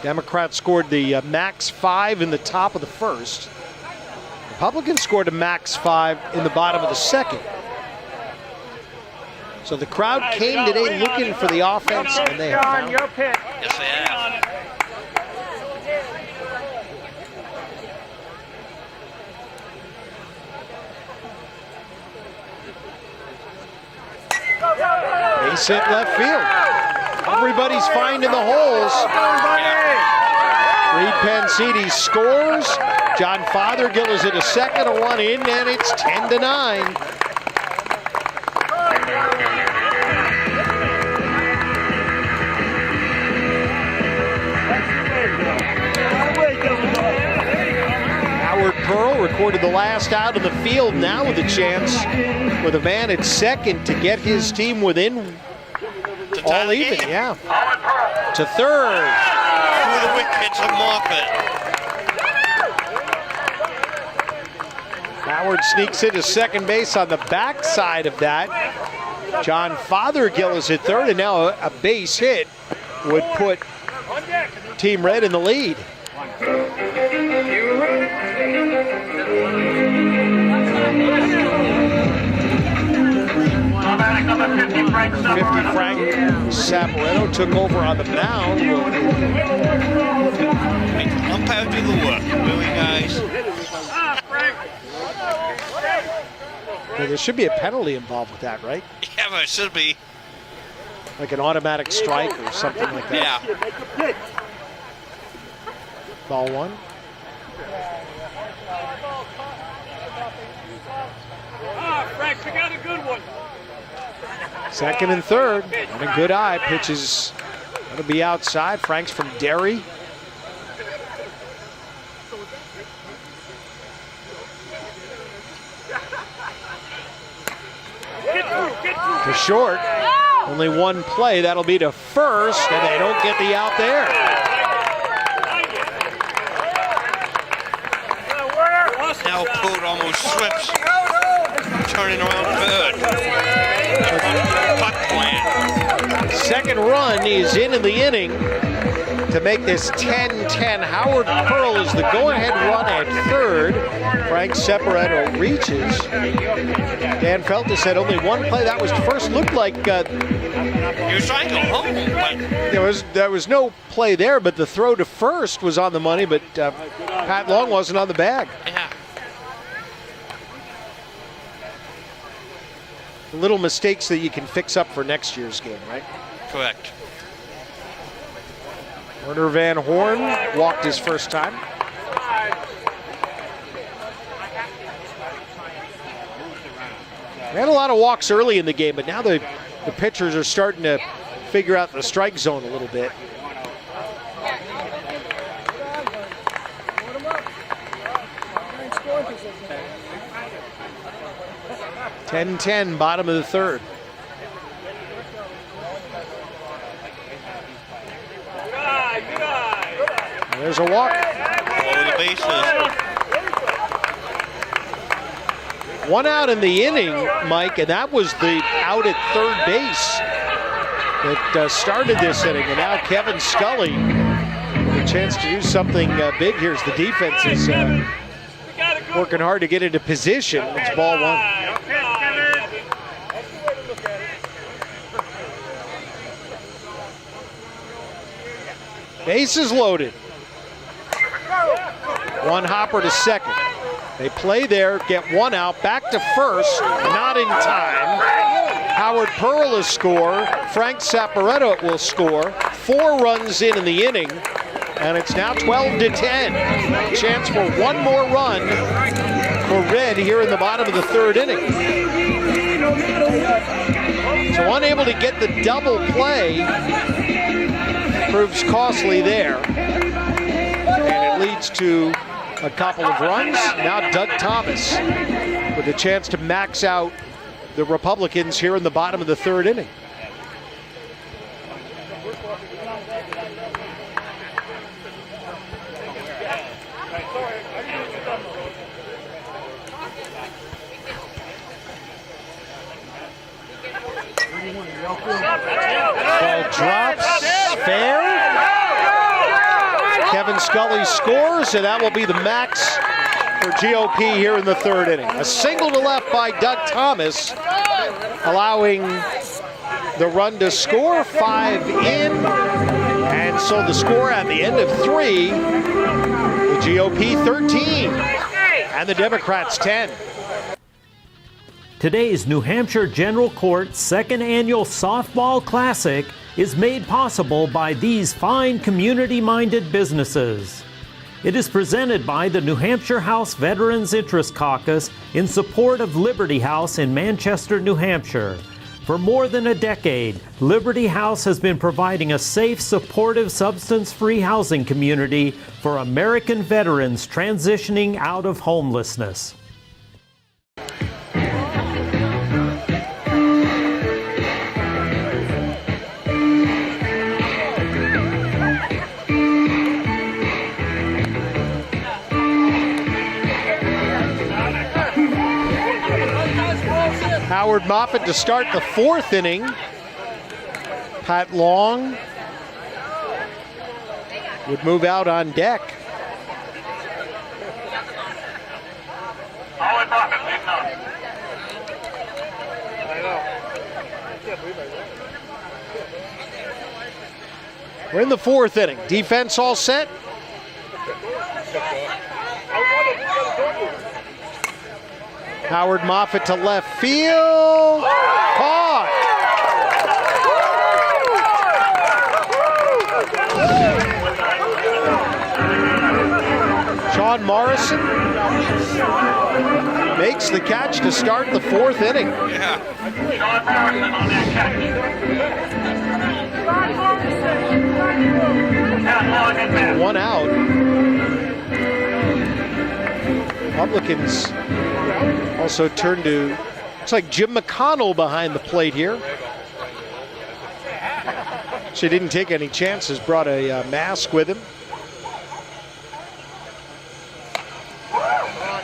Democrats scored the max 5 in the top of the first. Republicans scored a max 5 in the bottom of the second. So the crowd came today looking for the offense, and they have found it. Yes, they have. Base hit left field. Everybody's finding the holes. Reed Pansidi scores. John Fothergill is at a second, a run in, and it's 10-9. Howard Pearl recorded the last out of the field, now with a chance with a man at second to get his team within all even, yeah. To third. Through the wickets of Moffitt. Howard sneaks into second base on the backside of that. John Fothergill is at third, and now a base hit would put Team Red in the lead. 50 Frank Saporetto took over on the mound. Umpire do the work, really, guys. Well, there should be a penalty involved with that, right? Yeah, but it should be. Like an automatic strike or something like that. Yeah. Ball one. Frank, pick out a good one. Second and third, and a good eye. Pitches going to be outside. Frank's from Derry. To short. Only one play. That'll be to first, and they don't get the out there. Now Poot almost slips, turning around third. second run is in the inning to make this 10-10. Howard Pearl is the go-ahead run at third. Frank Separetto reaches. Dan Feltus said only one play. That was first looked like He was trying to go home, but there was no play there, but the throw to first was on the money, but Pat Long wasn't on the bag. yeah. Little mistakes that you can fix up for next year's game, right? Correct. Werner Van Horn walked his first time. We had a lot of walks early in the game, but now the pitchers are starting to figure out the strike zone a little bit. (10-10), bottom of the third. There's a walk. Over the bases. One out in the inning, Mike, and that was the out at third base that started this inning. And now Kevin Scully with a chance to do something big here as the defense is working hard to get into position. It's ball one. Bases loaded. One hopper to second. They play there, get one out, back to first, not in time. Howard Pearl will score. Frank Saporetto will score. 4 runs in the inning, and it's now 12-10. Chance for one more run for Red here in the bottom of the third inning. So unable to get the double play proves costly there. And it leads to a couple of runs. Now Doug Thomas with a chance to max out the Republicans here in the bottom of the third inning. Ball drops, fair. Kevin Scully scores, and that will be the max for GOP here in the third inning. A single to left by Doug Thomas, allowing the run to score. 5 in, and so the score at the end of 3, the GOP 13, and the Democrats 10. Today's New Hampshire General Court Second Annual Softball Classic is made possible by these fine community-minded businesses. It is presented by the New Hampshire House Veterans Interest Caucus in support of Liberty House in Manchester, New Hampshire. For more than a decade, Liberty House has been providing a safe, supportive, substance-free housing community for American veterans transitioning out of homelessness. Howard Moffitt to start the 4th inning. Pat Long would move out on deck. We're in the 4th inning. Defense all set. Howard Moffitt to left field. Caught. Sean Morrison makes the catch to start the 4th inning. Yeah. One out. Republicans also turned to, looks like Jim McConnell behind the plate here. She didn't take any chances, brought a mask with him.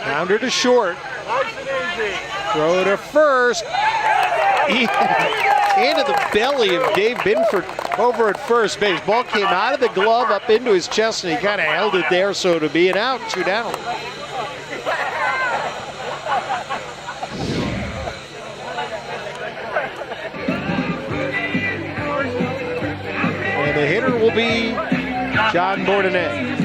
Rounder to short. Throw to first. into the belly of Dave Binford over at first base. Ball came out of the glove up into his chest, and he kind of held it there, so to be an out, 2 down. And the hitter will be John Bordenay.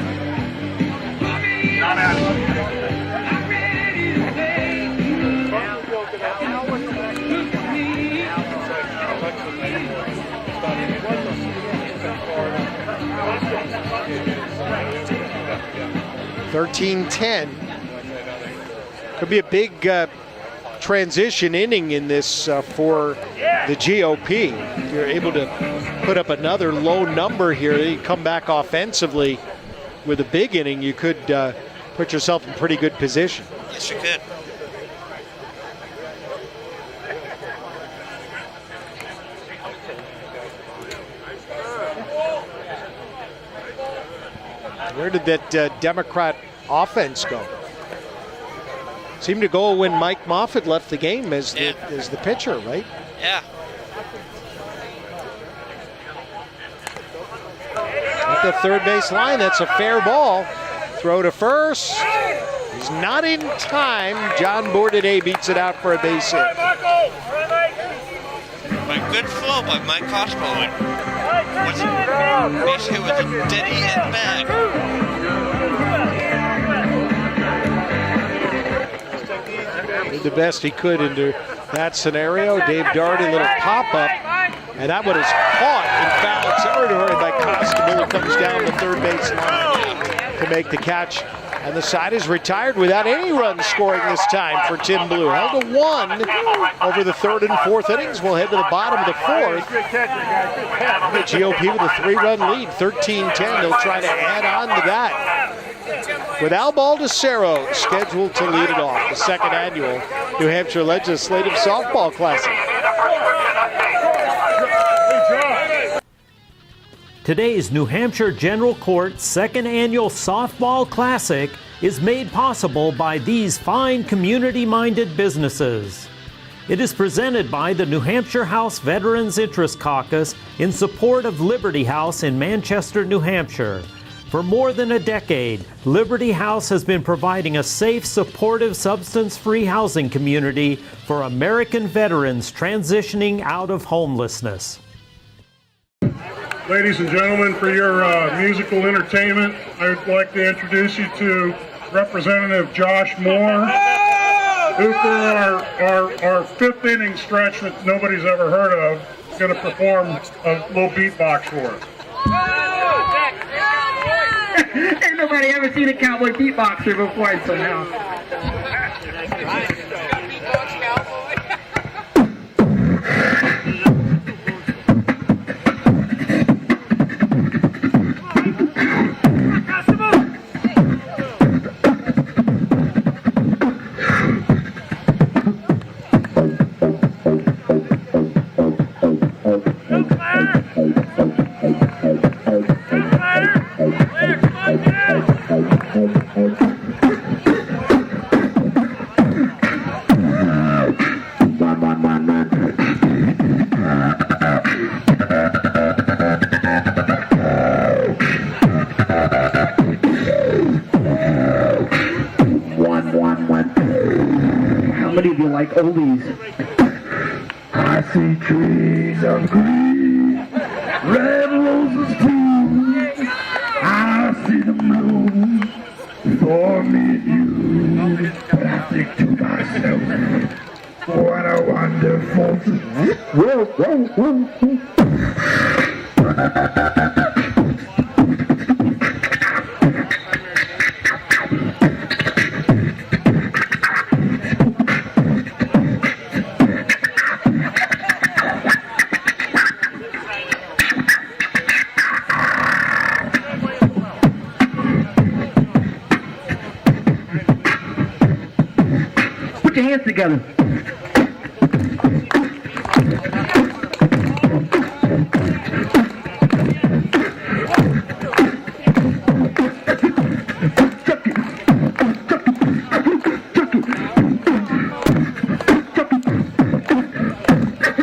(13-10). Could be a big transition inning in this for the GOP. If you're able to put up another low number here, you come back offensively with a big inning, you could put yourself in pretty good position. Yes, you could. Where did that Democrat offense go? Seemed to go when Mike Moffett left the game as the pitcher, right? Yeah. At the third base line, that's a fair ball. Throw to first. He's not in time. John Bordenay beats it out for a base hit. But good flow by Mike Cosmo. Base hit with a dead end bag. Did the best he could into that scenario. Dave Daugherty, little pop-up. And that one is caught in foul territory by Constable, who comes down the third base line to make the catch. And the side is retired without any runs scoring this time for Tim Blue. Held to 1 over the third and fourth innings. We'll head to the bottom of the fourth. The GOP with a 3-run lead, 13-10. They'll try to add on to that. With Al Baldessero scheduled to lead it off, the second annual New Hampshire Legislative Softball Classic. Today's New Hampshire General Court Second Annual Softball Classic is made possible by these fine community-minded businesses. It is presented by the New Hampshire House Veterans Interest Caucus in support of Liberty House in Manchester, New Hampshire. For more than a decade, Liberty House has been providing a safe, supportive, substance-free housing community for American veterans transitioning out of homelessness. Ladies and gentlemen, for your musical entertainment, I would like to introduce you to Representative Josh Moore, who for our fifth inning stretch that nobody's ever heard of, is going to perform a little beatbox for us. Ain't nobody ever seen a cowboy beatboxer before until now. How many of you like oldies? I see trees of green, red roses too. I see them bloom for me and you. But I think to myself, what a wonderful thing. Whoa, whoa, whoa, whoa. Put your hands together.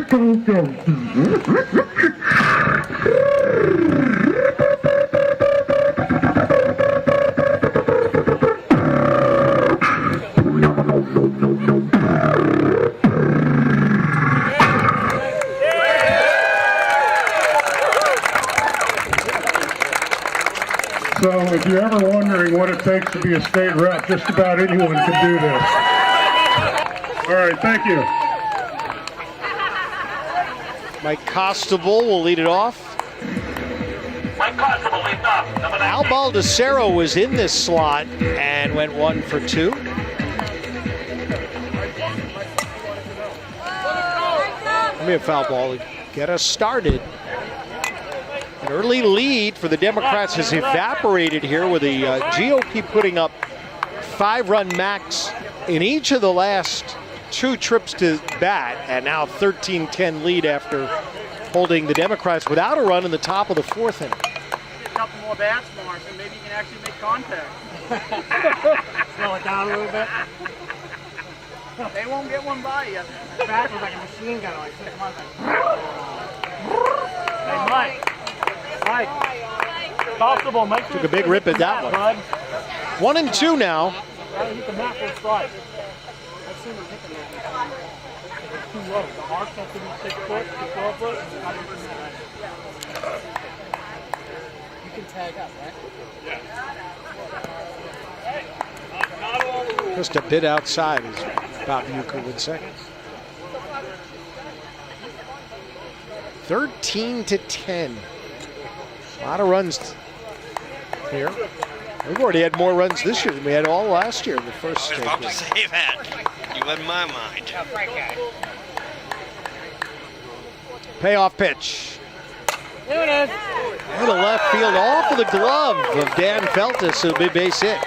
Go, go. So if you're ever wondering what it takes to be a state rep, just about anyone can do this. All right, thank you. Mike Costabile will lead it off. Mike Constable leads off. Al Baldessero was in this slot and went 1 for 2. Give me a foul ball to get us started. An early lead for the Democrats has evaporated here with the GOP putting up 5-run max in each of the last 2 trips to bat, and now 13-10 lead after holding the Democrats without a run in the top of the 4th inning. A couple more bats, Morrison. Maybe you can actually make contact. Slow it down a little bit. They won't get one by you. The bat was like a machine gun like 6 months ago. Hey, Mike. Constable, make sure Took a big rip at that one. 1 and 2 now. Gotta hit the mat for a strike. I've seen him hit the mat. It's too low. The arc has to be 6 foot to 12 foot. You can tag up, right? Not all the rules. Just a bit outside, as Bob Uecker would say. 13-10. A lot of runs here. We've already had more runs this year than we had all last year in the first I was state. about to say that. You read my mind. Payoff pitch. There it is. To the left field, off of the glove of Dan Feltus. It'll be a base hit.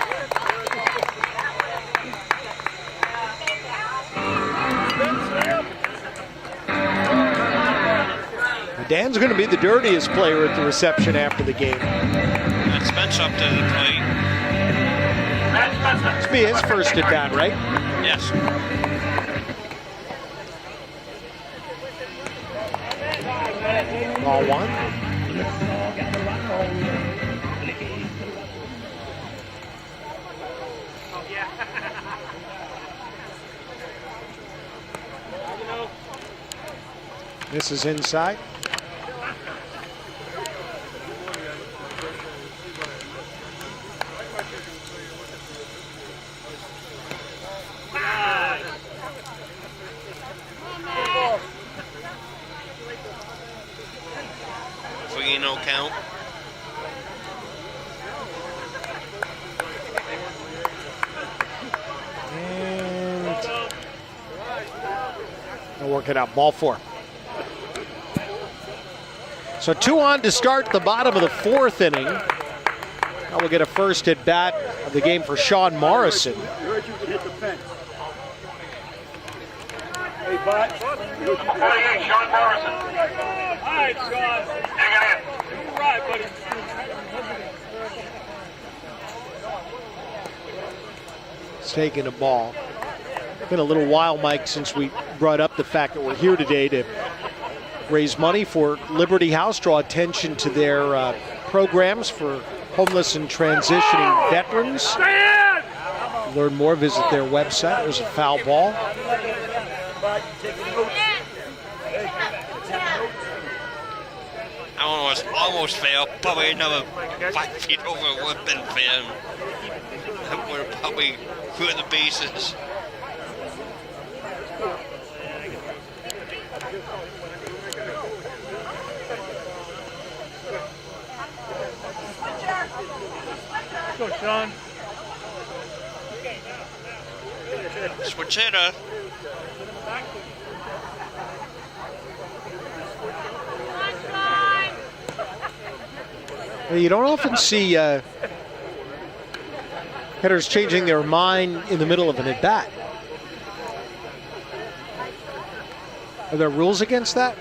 Dan's going to be the dirtiest player at the reception after the game. That's Spence up to the plate. This will be his first at bat, right? Yes. Ball 1. This is inside. No count. And they'll work it out. Ball 4. So 2 on to start the bottom of the 4th inning. Now we'll get a first at bat of the game for Sean Morrison. Heard you could hit the fence. Hey, bud. 48, Sean Morrison. All right, Sean. Hang on. You're right, buddy. He's taking a ball. Been a little while, Mike, since we brought up the fact that we're here today to raise money for Liberty House, draw attention to their programs for homeless and transitioning veterans. Learn more, visit their website. There's a foul ball. That one was almost fair. Probably another 5 feet over would have been fair. That would have probably cleared the bases. Go, Sean. Switch hitter. You don't often see hitters changing their mind in the middle of an at-bat. Are there rules against that?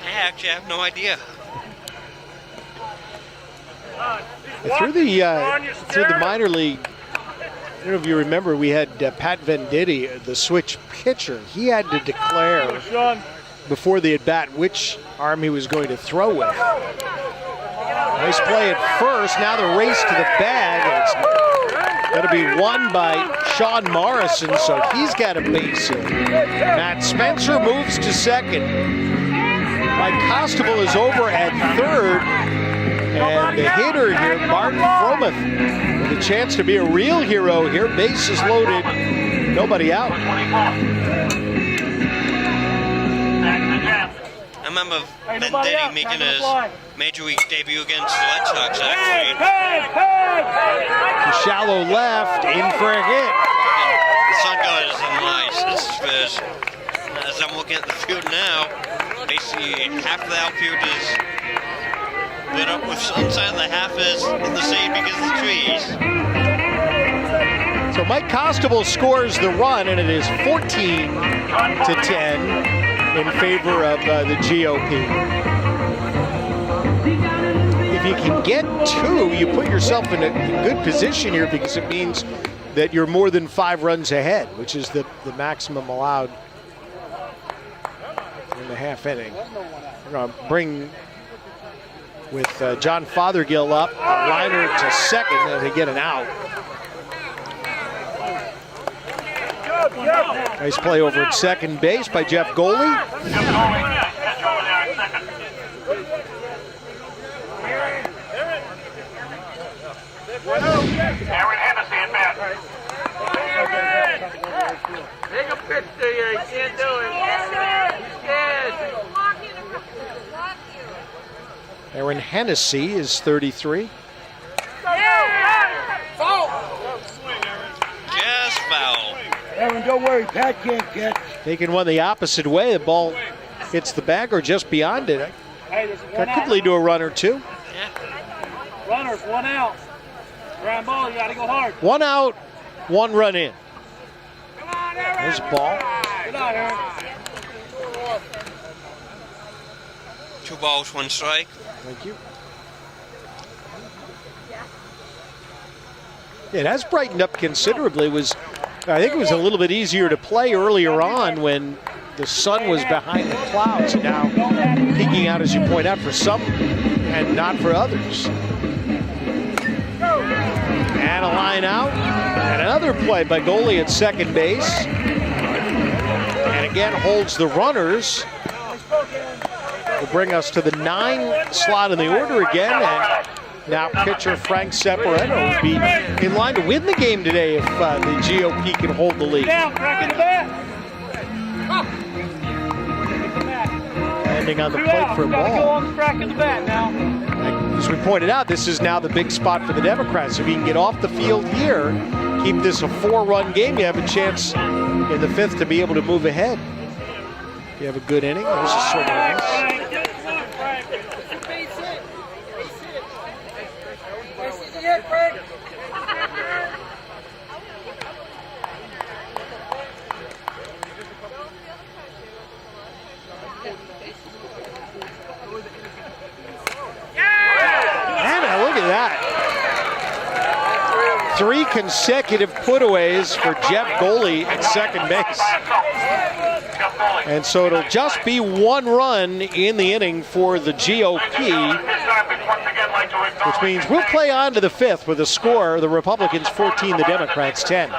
I actually have no idea. Through the minor league, I don't know if you remember, we had Pat Venditti, the switch pitcher. He had to declare before the at-bat which arm he was going to throw with. Nice play at first. Now the race to the bag. It's going to be won by Sean Morrison, so he's got a base hit. Matt Spencer moves to second. Mike Costabile is over at third. And the hitter here, Martin Fromuth, with a chance to be a real hero here. Bases loaded, nobody out. I remember Venditti making his major league debut against the Red Sox, actually. To shallow left, in for a hit. The sun god is nice. As I'm looking at the field now, basically half of the outfield is lit up with sunshine, the half is in the shade because of the trees. So Mike Costabile scores the run, and it is 14-10 in favor of the GOP. If you can get two, you put yourself in a good position here because it means that you're more than 5 runs ahead, which is the maximum allowed in the half inning. We're going to bring with John Fothergill up, a liner to second as they get an out. Nice play over at second base by Jeff Goley. Aaron Hennessy at bat. Take a pitch to you. You can't do it. Aaron Hennessy is 33. Just foul. Aaron, don't worry. Pat can't catch. Taking one the opposite way. The ball hits the bag or just beyond it. That could lead to a run or two. Yeah. Runners, 1 out. Ground ball, you got to go hard. 1 out, 1 run in. There's a ball. Good night, Aaron. 2 balls, 1 strike. Thank you. It has brightened up considerably. I think it was a little bit easier to play earlier on when the sun was behind the clouds. Now peeking out, as you point out, for some and not for others. And a line out. And another play by Goley at second base. And again holds the runners. Will bring us to the 9 slot in the order again. And now pitcher Frank Separeno will be in line to win the game today if the GOP can hold the lead. Down, cracking the bat. Landing on the plate for a Go on ball. the crack in the bat now. As we pointed out, this is now the big spot for the Democrats. If you can get off the field here, keep this a 4-run game, you have a chance in the 5th to be able to move ahead. You have a good inning. There's a swing and a miss. Look at that. 3 consecutive putaways for Jeff Goley at second base. And so it'll just be 1 run in the inning for the GOP, which means we'll play on to the 5th with a score, the Republicans 14, the Democrats 10.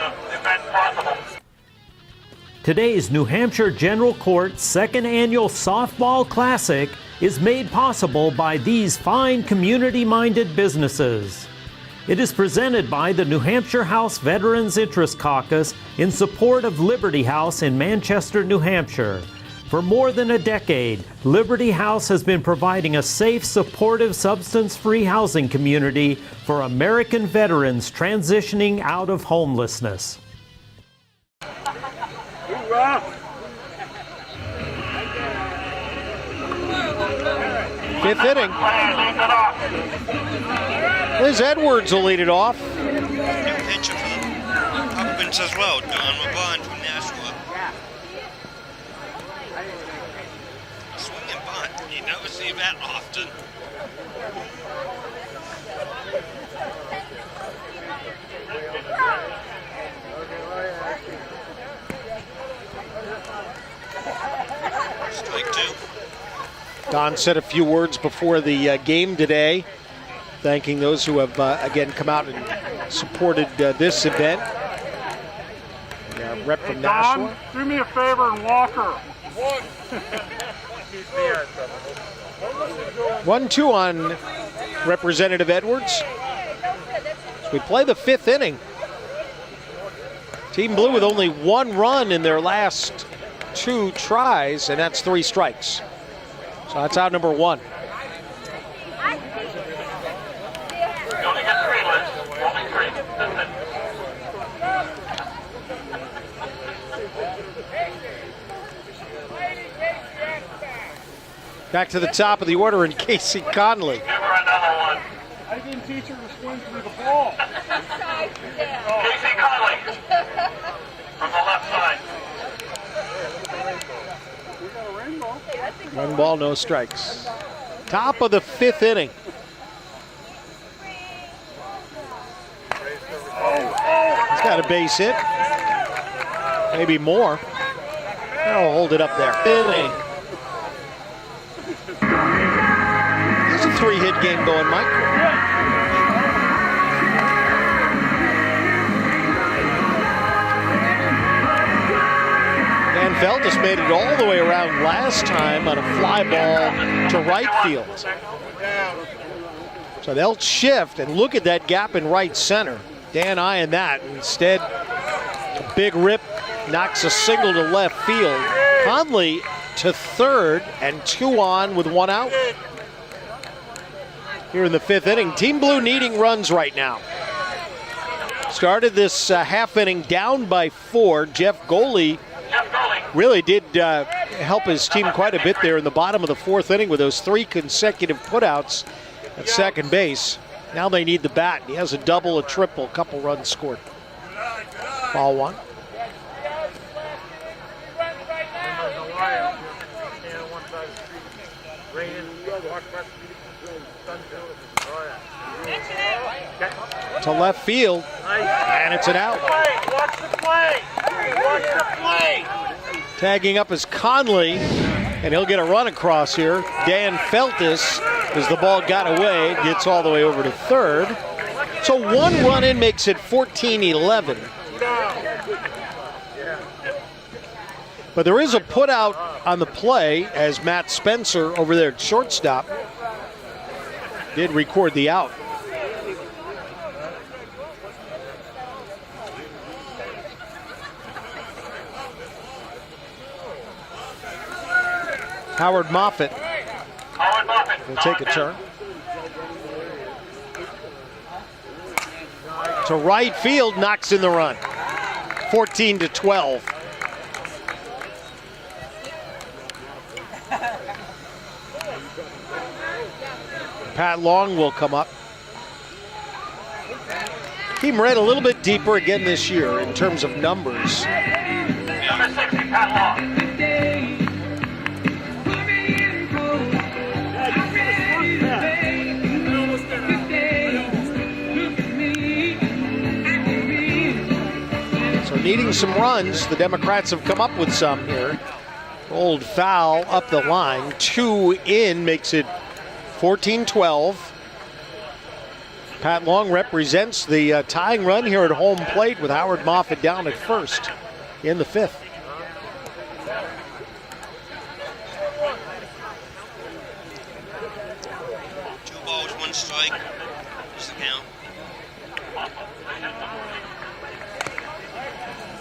Today's New Hampshire General Court 2nd Annual Softball Classic is made possible by these fine community-minded businesses. It is presented by the New Hampshire House Veterans Interest Caucus in support of Liberty House in Manchester, New Hampshire. For more than a decade, Liberty House has been providing a safe, supportive, substance-free housing community for American veterans transitioning out of homelessness. Fifth inning. Liz Edwards will lead it off. New pitcher for the Republicans as well, Don LeBond from Nashua. Swinging bunt, you never see that often. Strike 2. Don said a few words before the game today, thanking those who have, again, come out and supported this event. Rep from Nashua. Don, do me a favor and walk her. 1-2 on Representative Edwards. So we play the 5th inning. Team Blue with only 1 run in their last 2 tries, and that's 3 strikes. So that's out number 1. Back to the top of the order in Casey Conley. Give her another one. I didn't teach her to swing through the ball. Casey Conley from the left side. 1 ball, no strikes. Top of the 5th inning. He's got a base hit. Maybe more. I'll hold it up there. 5th inning. There's a 3-hit game going, Mike. Dan Feltus made it all the way around last time on a fly ball to right field. So they'll shift and look at that gap in right center. Dan eyeing that. Instead, a big rip knocks a single to left field. Conley to third and 2 on with 1 out. Here in the 5th inning, Team Blue needing runs right now. Started this half inning down by 4. Jeff Goley really did help his team quite a bit there in the bottom of the 4th inning with those 3 consecutive putouts at second base. Now they need the bat. He has a double, a triple, a couple runs scored. Ball 1. To left field, and it's an out. Watch the play. Watch the play. Tagging up is Conley, and he'll get a run across here. Dan Feltus, as the ball got away, gets all the way over to third. So 1 run in makes it 14-11. But there is a put out on the play as Matt Spencer over there at shortstop did record the out. Howard Moffitt will take a turn. To right field, knocks in the run. 14-12. Pat Long will come up. Team Red a little bit deeper again this year in terms of numbers. Number 60, Pat Long. So needing some runs, the Democrats have come up with some here. Old foul up the line, 2 in makes it 14-12. Pat Long represents the tying run here at home plate with Howard Moffitt down at first in the 5th. Two balls, 1 strike. Is the count.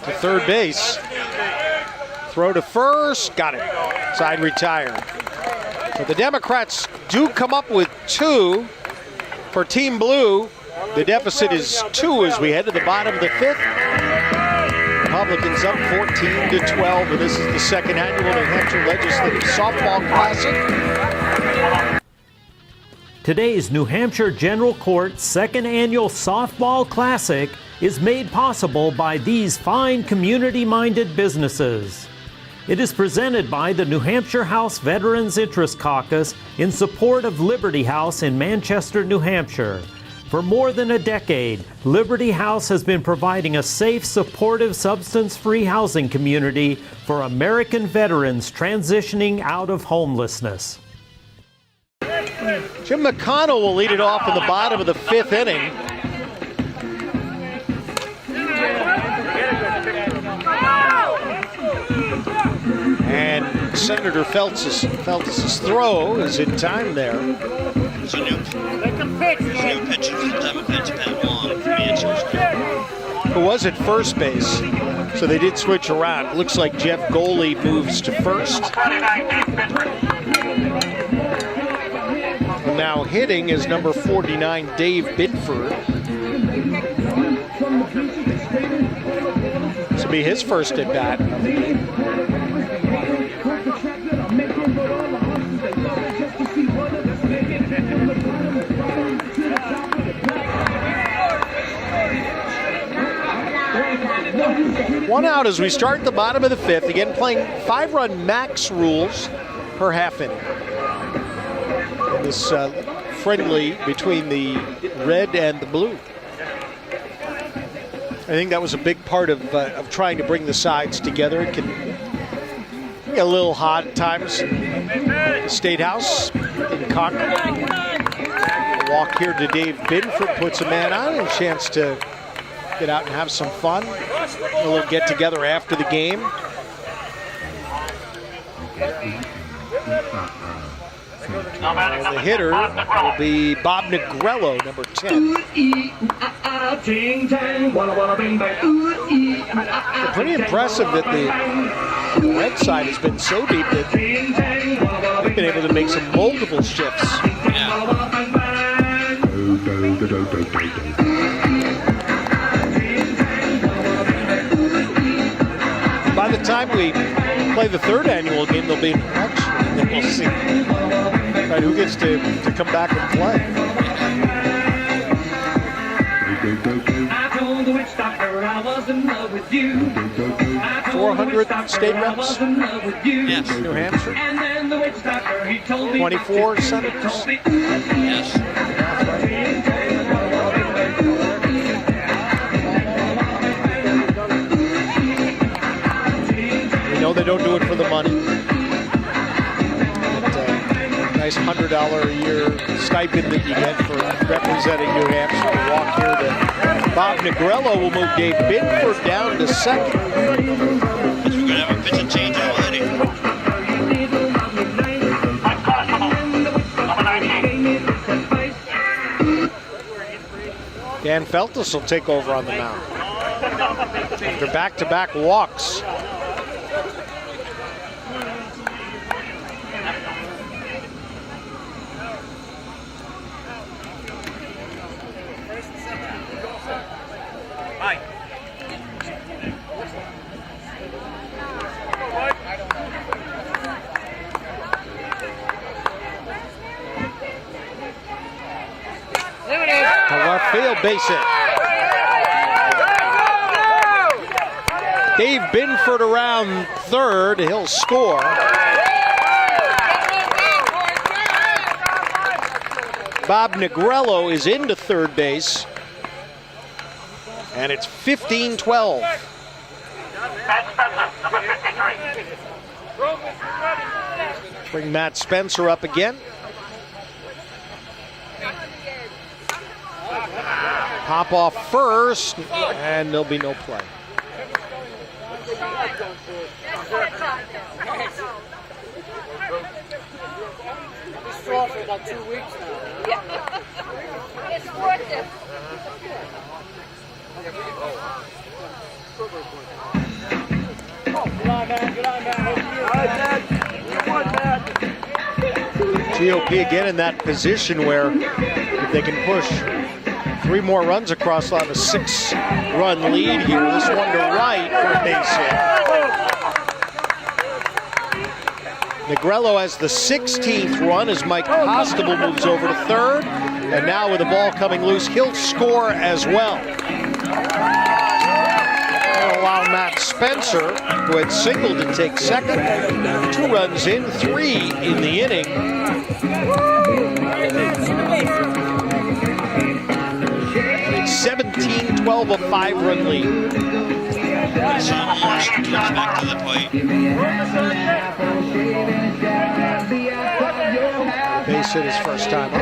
To third base. Throw to first, got it. Side retired. So the Democrats do come up with 2 for Team Blue. The deficit is 2 as we head to the bottom of the 5th. Republicans up 14-12, and this is the 2nd annual New Hampshire Legislative Softball Classic. Today's New Hampshire General Court 2nd Annual Softball Classic is made possible by these fine community-minded businesses. It is presented by the New Hampshire House Veterans Interest Caucus in support of Liberty House in Manchester, New Hampshire. For more than a decade, Liberty House has been providing a safe, supportive, substance-free housing community for American veterans transitioning out of homelessness. Jim McConnell will lead it off in the bottom of the 5th inning. And Senator Feltus's throw is in time there. It's a new pitcher for the Diamondbacks, Pat Long, from Manchester. Who was at first base, so they did switch around. Looks like Jeff Goley moves to first. Now hitting is number 49, Dave Binford. This will be his first at bat of the game. One out as we start the bottom of the fifth. Again, playing 5-run max rules per half inning. This friendly between the red and the blue. I think that was a big part of trying to bring the sides together. It can get a little hot at times. The State House in Concord. A walk here to Dave Binford puts a man on, and a chance to get out and have some fun. A little get together after the game. And the hitter will be Bob Negrello, number 10. It's pretty impressive that the red side has been so deep that they've been able to make some multiple shifts. By the time we play the third annual game, there'll be an election, and then we'll see who gets to come back and play. I told the witch doctor I was in love with you. 400 state reps. Yes. New Hampshire. And then the witch doctor, he told me 24 senators. Yes. We know they don't do it for the money. Nice $100 a year stipend that you get for representing New Hampshire. To walk here to Bob Negrello will move Dave Binford down to second. We're going to have a pitch and change already. Dan Feltus will take over on the mound. After back-to-back walks. To left field, base hit. Dave Binford around third. He'll score. Bob Negrello is into third base. And it's 15-12. Bring Matt Spencer up again. Hop off first, and there'll be no play. This is off for about 2 weeks now. It's worth it. Good on, man. Good on, man. All right, Dad. Good one, Dad. GOP again in that position where if they can push 3 more runs across on a 6-run lead here. This one to right for a base hit. Negrello has the 16th run as Mike Costabile moves over to third. And now with the ball coming loose, he'll score as well. That'll allow Matt Spencer, who had singled, to take second. 2 runs in, 3 in the inning. It's 17-12, a 5-run lead. Sean Morris comes back to the plate. Base hit his first time up.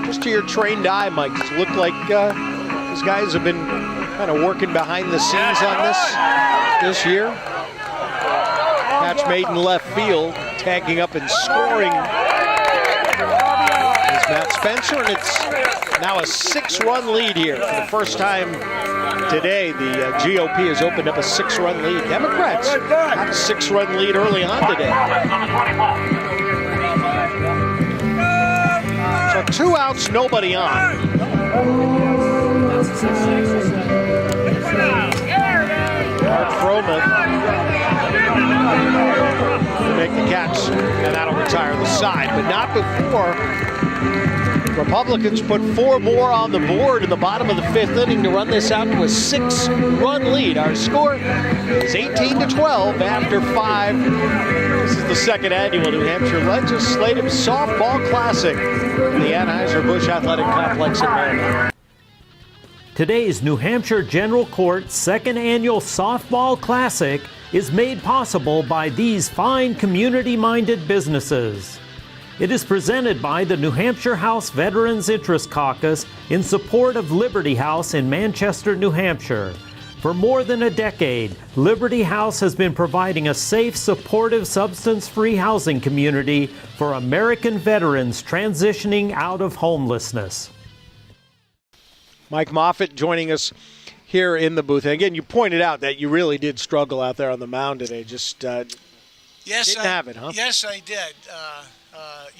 Just to your your trained eye, Mike? Does it look like these guys have been kind of working behind the scenes on this year? Catch made in left field, tagging up and scoring is Matt Spencer, and it's now a 6-run lead here. For the first time today, the GOP has opened up a 6-run lead. Democrats had a 6-run lead early on today. So 2 outs, nobody on. Art Froman to make the catch, and that'll retire the side, but not before Republicans put 4 more on the board in the bottom of the 5th inning to run this out to a 6-run lead. Our score is 18-12 after 5. This is the second annual New Hampshire Legislative Softball Classic in the Anheuser-Busch Athletic Complex in Merrimack. Today's New Hampshire General Court Second Annual Softball Classic is made possible by these fine community-minded businesses. It is presented by the New Hampshire House Veterans Interest Caucus in support of Liberty House in Manchester, New Hampshire. For more than a decade, Liberty House has been providing a safe, supportive, substance-free housing community for American veterans transitioning out of homelessness. Mike Moffitt joining us here in the booth. And again, you pointed out that you really did struggle out there on the mound today. Just didn't have it, huh? Yes, I did.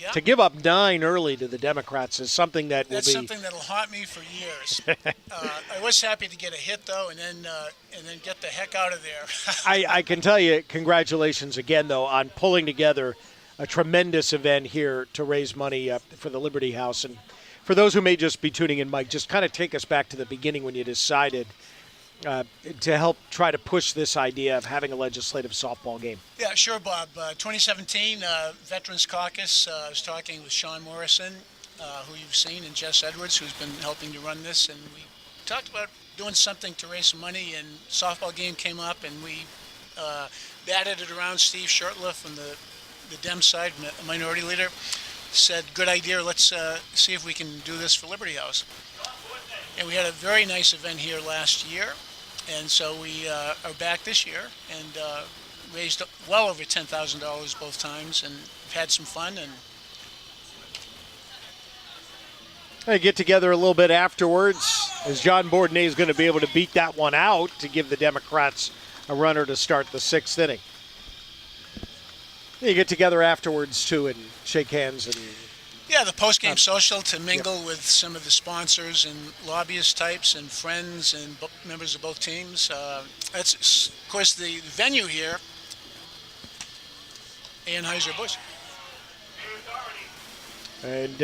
Yeah. To give up 9 early to the Democrats is something that will be... That's something that'll haunt me for years. I was happy to get a hit, though, and then get the heck out of there. I can tell you, congratulations again, though, on pulling together a tremendous event here to raise money for the Liberty House. And for those who may just be tuning in, Mike, just kind of take us back to the beginning when you decided to help try to push this idea of having a legislative softball game. Yeah, sure, Bob. 2017, Veterans Caucus, I was talking with Sean Morrison, who you've seen, and Jess Edwards, who's been helping to run this, and we talked about doing something to raise some money, and softball game came up, and we batted it around. Steve Shurtleff from the Dem side, minority leader, said, good idea, let's see if we can do this for Liberty House. And we had a very nice event here last year, and so we are back this year and raised well over $10,000 both times, and we've had some fun. And I get together a little bit afterwards, as John Bourdonnais is going to be able to beat that one out to give the Democrats a runner to start the 6th inning. You get together afterwards, too, and shake hands. And yeah, the post-game social to mingle with some of the sponsors and lobbyist types and friends and members of both teams. That's, of course, the venue here, Anheuser-Busch. And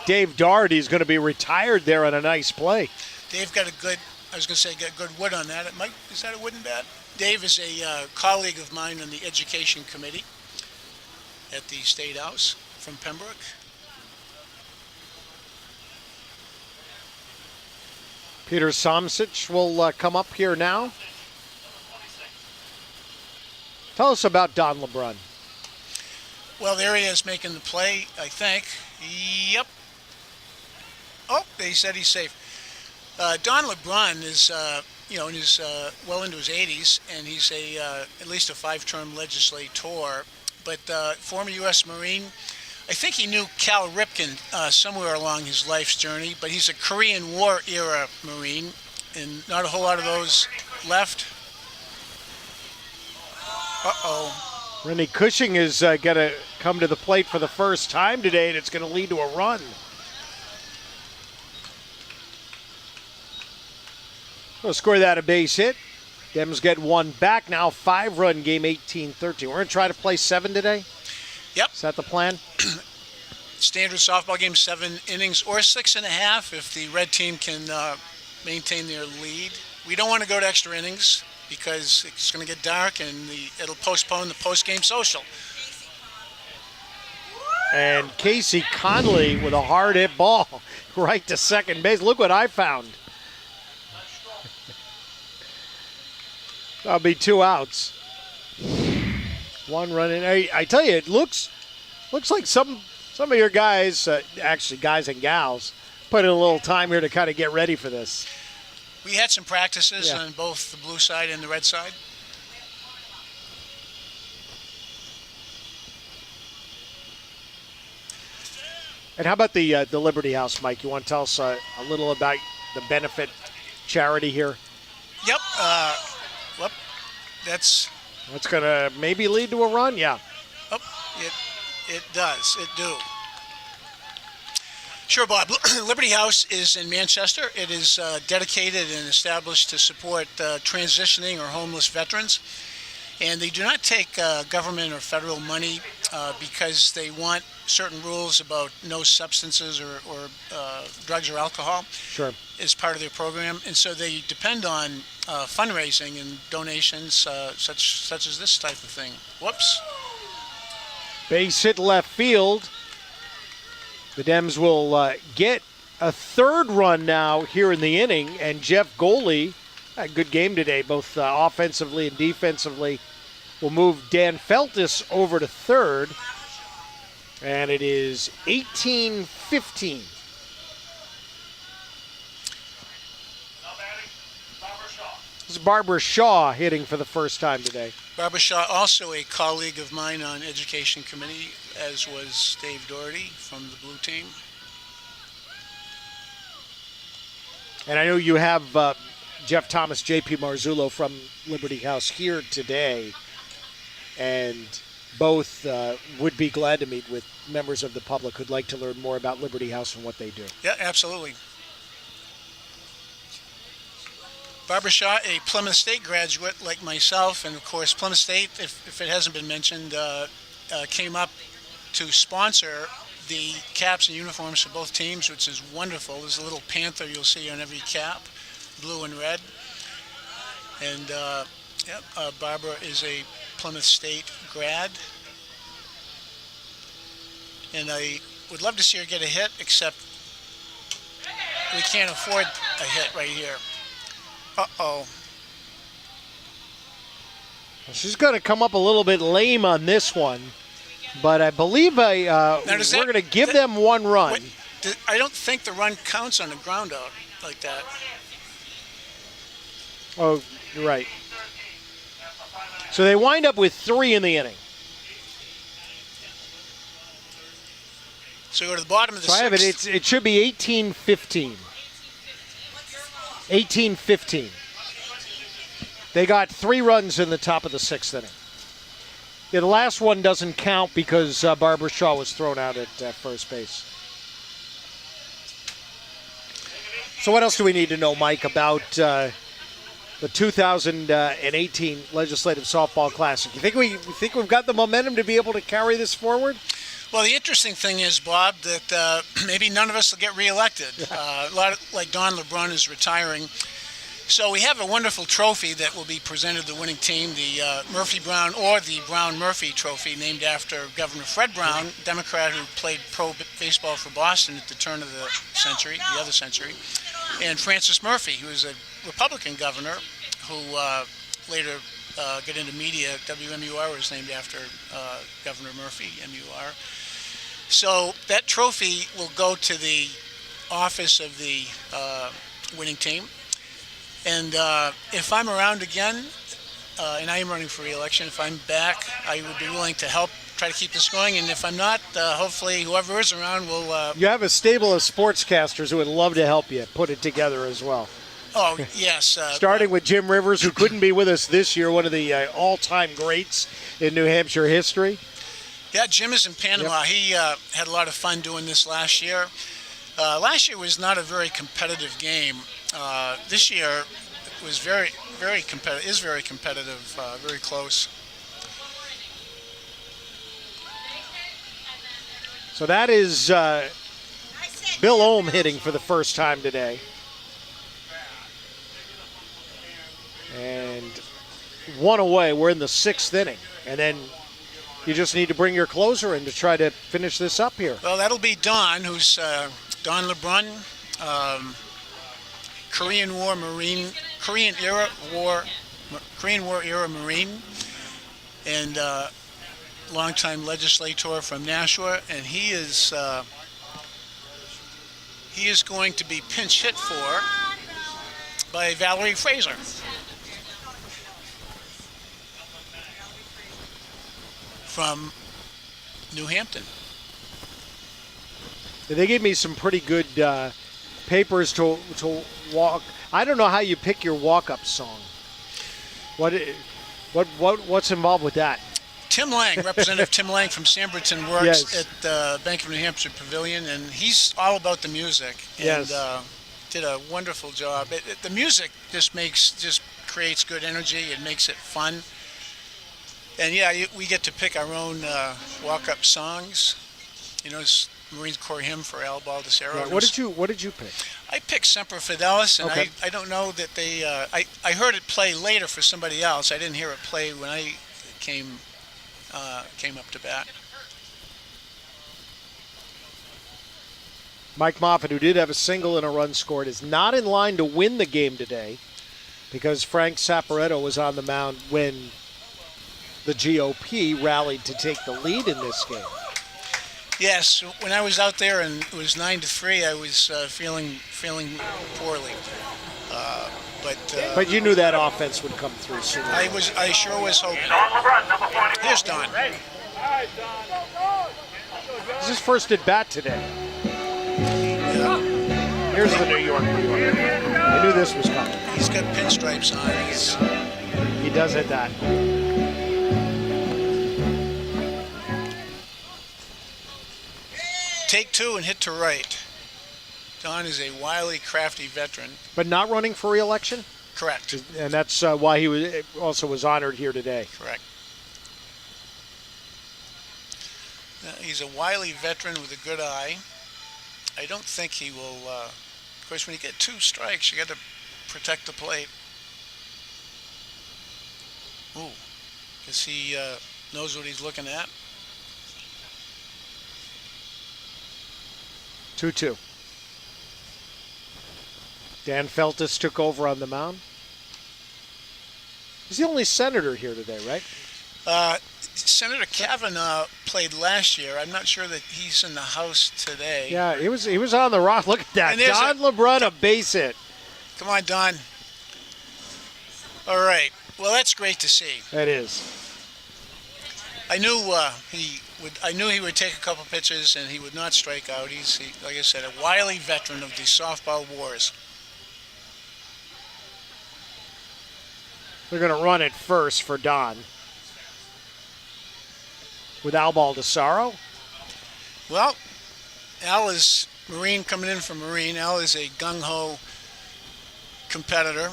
Dave Doherty is going to be retired there on a nice play. Dave got a good, I was going to say, got good wood on that. Is that a wooden bat? Dave is a colleague of mine on the Education Committee at the State House from Pembroke. Peter Somsich will come up here now. Tell us about Don LeBrun. Well, there he is making the play, I think. Yep. Oh, they said he's safe. Don LeBrun is, in his well into his 80s, and he's at least a 5-term legislator. But former U.S. Marine. I think he knew Cal Ripken somewhere along his life's journey, but he's a Korean War era Marine, and not a whole lot of those left. Uh-oh. Rennie Cushing is going to come to the plate for the first time today, and it's going to lead to a run. We'll score that a base hit. Dems get one back now, 5-run game, 18-13. We're going to try to play 7 today? Yep. Is that the plan? Standard softball game, 7 innings or 6.5 if the red team can maintain their lead. We don't want to go to extra innings because it's going to get dark and it'll postpone the post-game social. And Casey Conley with a hard hit ball right to second base. Look what I found. That'll be 2 outs. 1 run in. I tell you, it looks like some of your guys, actually guys and gals, put in a little time here to kind of get ready for this. We had some practices Yeah. on both the blue side and the red side. And how about the Liberty House, Mike? You want to tell us a little about the benefit charity here? Yep. Well, that's. What's going to maybe lead to a run? Yeah. Oh, it does. It do. Sure, Bob. Liberty House is in Manchester. It is dedicated and established to support transitioning or homeless veterans. And they do not take government or federal money because they want certain rules about no substances or drugs or alcohol. Sure. As part of their program. And so they depend on fundraising and donations such as this type of thing. Whoops. Base hit left field. The Dems will get a third run now here in the inning, and Jeff Goley, a good game today, both offensively and defensively, will move Dan Feltis over to third, and it is 18-15. This is Barbara Shaw hitting for the first time today. Barbara Shaw, also a colleague of mine on Education Committee, as was Dave Doherty from the Blue Team. And I know you have Jeff Thomas, J.P. Marzullo from Liberty House here today, and both would be glad to meet with members of the public who'd like to learn more about Liberty House and what they do. Yeah, absolutely. Barbara Shaw, a Plymouth State graduate like myself, and of course Plymouth State, if it hasn't been mentioned, came up to sponsor the caps and uniforms for both teams, which is wonderful. There's a little panther you'll see on every cap, blue and red. And Barbara is a Plymouth State grad. And I would love to see her get a hit, except we can't afford a hit right here. Uh-oh. She's going to come up a little bit lame on this one, but I believe we're going to give them one run. Wait, I don't think the run counts on the ground out like that. Oh, you're right. So they wind up with 3 in the inning. So go to the bottom of the So I have sixth. it should be 18-15. 18-15. They got 3 runs in the top of the 6th inning. Yeah, the last one doesn't count because Barbara Shaw was thrown out at first base. So what else do we need to know, Mike, about the 2018 Legislative Softball Classic? You think we've got the momentum to be able to carry this forward? Well, the interesting thing is, Bob, that maybe none of us will get reelected. A lot like Don LeBrun is retiring. So we have a wonderful trophy that will be presented to the winning team, the Murphy Brown or the Brown-Murphy Trophy, named after Governor Fred Brown, Democrat who played pro baseball for Boston at the turn of the century, the other century, and Francis Murphy, who was a Republican governor who later got into media. WMUR was named after Governor Murphy, MUR. So that trophy will go to the office of the winning team. And if I'm around again, and I am running for re-election, if I'm back, I would be willing to help try to keep this going. And if I'm not, hopefully whoever is around will... You have a stable of sportscasters who would love to help you put it together as well. Oh, yes. Starting with Jim Rivers, who couldn't be with us this year, one of the all-time greats in New Hampshire history. Yeah, Jim is in Panama. Yep. He had a lot of fun doing this last year. Last year was not a very competitive game. This year was very competitive. Is very competitive, very close. So that is Bill Ohm hitting for the first time today. And 1 away. We're in the 6th inning. And then you just need to bring your closer in to try to finish this up here. Well, that'll be Don, who's Don LeBrun, Korean War era Marine, and longtime legislator from Nashua, and he is he is going to be pinch hit for by Valerie Fraser. From New Hampton. They gave me some pretty good papers to walk. I don't know how you pick your walk-up song. What's involved with that? Tim Lang, Representative Tim Lang from Samberton, works at the Bank of New Hampshire Pavilion, and he's all about the music. And did a wonderful job. The music just creates good energy. It makes it fun. And we get to pick our own walk-up songs. You know, it's Marine Corps hymn for Al Baldessero. Right. What did you pick? I picked Semper Fidelis, and okay. I don't know that they. I heard it play later for somebody else. I didn't hear it play when I came up to bat. Mike Moffat, who did have a single and a run scored, is not in line to win the game today because Frank Saporetto was on the mound when the GOP rallied to take the lead in this game. Yes, when I was out there and it was 9-3, I was feeling poorly. But you knew that offense would come through soon. I sure was hoping. Here's Don. This is his first at bat today. Yeah. Here's the New York. I knew this was coming. He's got pinstripes on. He does hit that. Take two and hit to right. Don is a wily, crafty veteran. But not running for re-election? Correct. And that's why he was honored here today. Correct. He's a wily veteran with a good eye. I don't think he will. Of course, when you get 2 strikes, you got to protect the plate. Ooh, because he knows what he's looking at. 2-2. Dan Feltus took over on the mound. He's the only senator here today, right? Senator Kavanaugh played last year. I'm not sure that he's in the House today. Yeah, he was on the rock. Look at that. Don LeBrun, a base hit. Come on, Don. All right. Well, that's great to see. That is. I knew he would take a couple pitches and he would not strike out. He's like I said, a wily veteran of the softball wars. They're going to run it first for Don. With Al Baldessaro. Well, Al is Marine coming in from Marine. Al is a gung-ho competitor.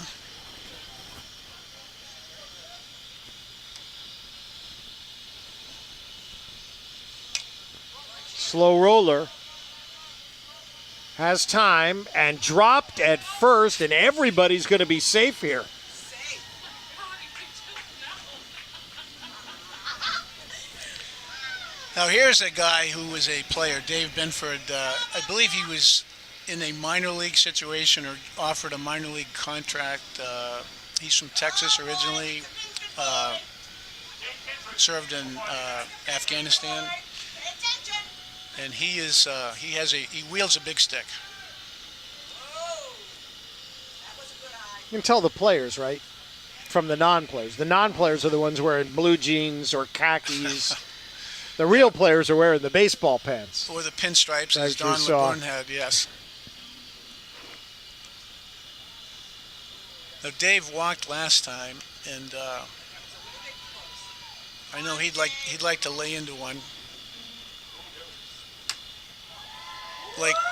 Slow roller. Has time and dropped at first, and everybody's going to be safe here. Now here's a guy who was a player, Dave Benford. I believe he was in a minor league situation or offered a minor league contract. He's from Texas originally, served in Afghanistan, and he wields a big stick. You can tell the players, right, from the non-players. The non-players are the ones wearing blue jeans or khakis. The real players are wearing the baseball pants. Or the pinstripes, as Don LeBrun had, yes. Now, Dave walked last time, and I know he'd like to lay into one.